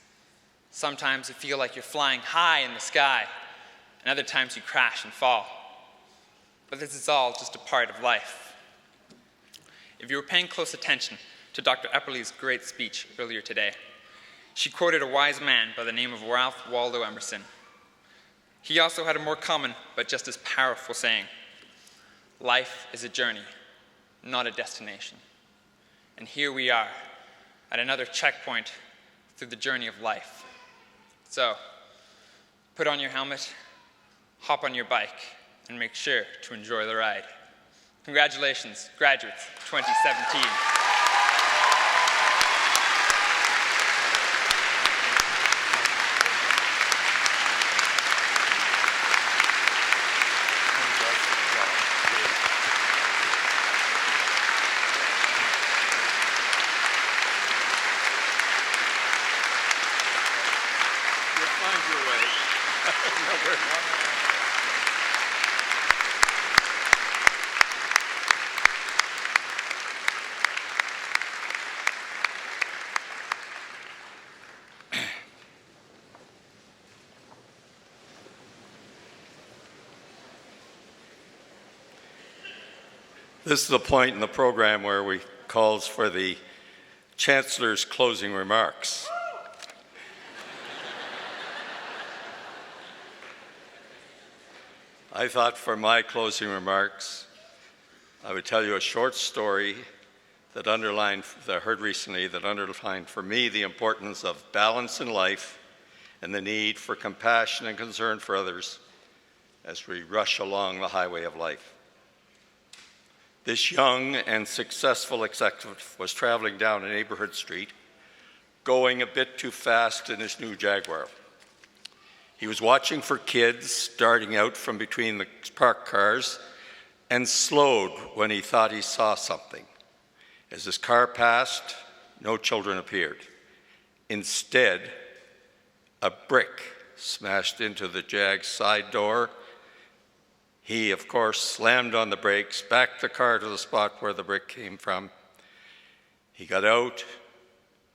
Sometimes you feel like you're flying high in the sky, and other times you crash and fall. But this is all just a part of life. If you were paying close attention to Dr. Epperly's great speech earlier today. She quoted a wise man by the name of Ralph Waldo Emerson. He also had a more common but just as powerful saying, "Life is a journey, not a destination." And here we are at another checkpoint through the journey of life. So, put on your helmet, hop on your bike, and make sure to enjoy the ride. Congratulations, graduates 2017. This is the point in the program where we calls for the Chancellor's closing remarks. I thought for my closing remarks, I would tell you a short story that I heard recently that underlined for me the importance of balance in life and the need for compassion and concern for others as we rush along the highway of life. This young and successful executive was traveling down a neighborhood street, going a bit too fast in his new Jaguar. He was watching for kids starting out from between the parked cars and slowed when he thought he saw something. As his car passed, no children appeared. Instead, a brick smashed into the Jag's side door. He, of course, slammed on the brakes, backed the car to the spot where the brick came from. He got out,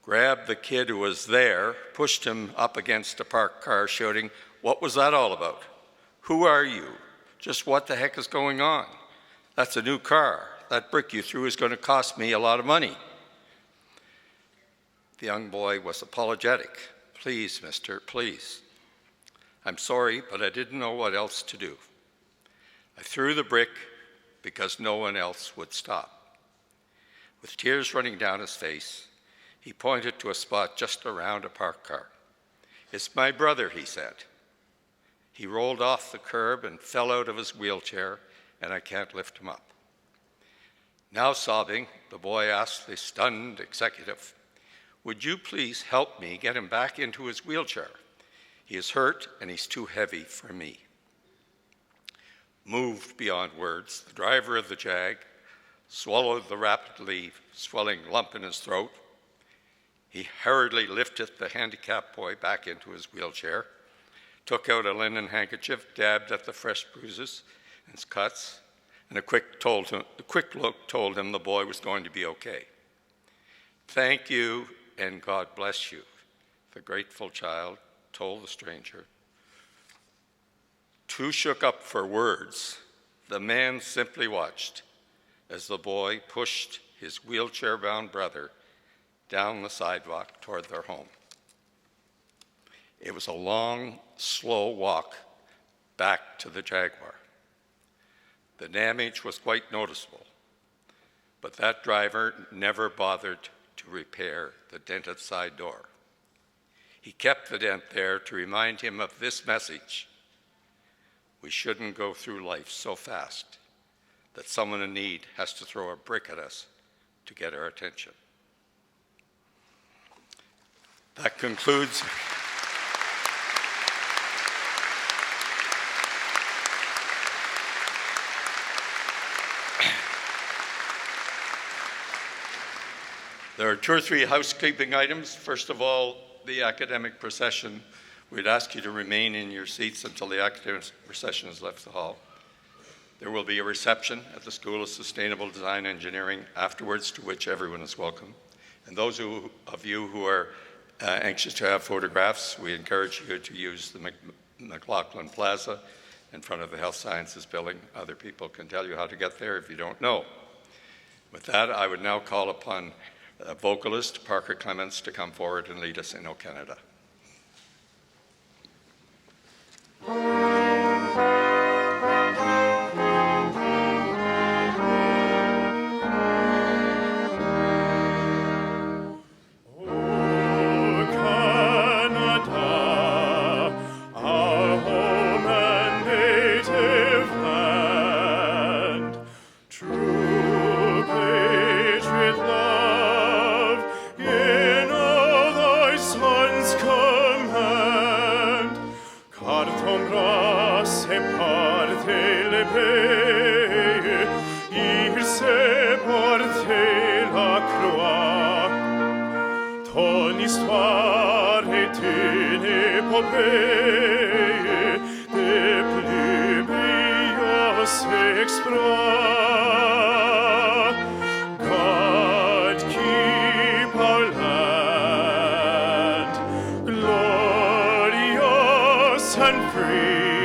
grabbed the kid who was there, pushed him up against a parked car, shouting, "What was that all about? Who are you? Just what the heck is going on? That's a new car. That brick you threw is going to cost me a lot of money." The young boy was apologetic. "Please, mister, please. I'm sorry, but I didn't know what else to do. I threw the brick because no one else would stop." With tears running down his face, he pointed to a spot just around a parked car. "It's my brother," he said. "He rolled off the curb and fell out of his wheelchair, and I can't lift him up." Now sobbing, the boy asked the stunned executive, "Would you please help me get him back into his wheelchair? He is hurt and he's too heavy for me." Moved beyond words, the driver of the Jag swallowed the rapidly swelling lump in his throat. He hurriedly lifted the handicapped boy back into his wheelchair, took out a linen handkerchief, dabbed at the fresh bruises and cuts, and a quick look told him the boy was going to be okay. "Thank you and God bless you," the grateful child told the stranger. Too shook up for words, the man simply watched as the boy pushed his wheelchair-bound brother down the sidewalk toward their home. It was a long, slow walk back to the Jaguar. The damage was quite noticeable, but that driver never bothered to repair the dented side door. He kept the dent there to remind him of this message: we shouldn't go through life so fast that someone in need has to throw a brick at us to get our attention. That concludes. There are 2 or 3 housekeeping items. First of all, the academic procession. We'd ask you to remain in your seats until the academic procession has left the hall. There will be a reception at the School of Sustainable Design Engineering afterwards, to which everyone is welcome. And those of you who are anxious to have photographs, we encourage you to use the McLaughlin Plaza in front of the Health Sciences Building. Other people can tell you how to get there if you don't know. With that, I would now call upon vocalist Parker Clements to come forward and lead us in O Canada. God keep our land glorious and free.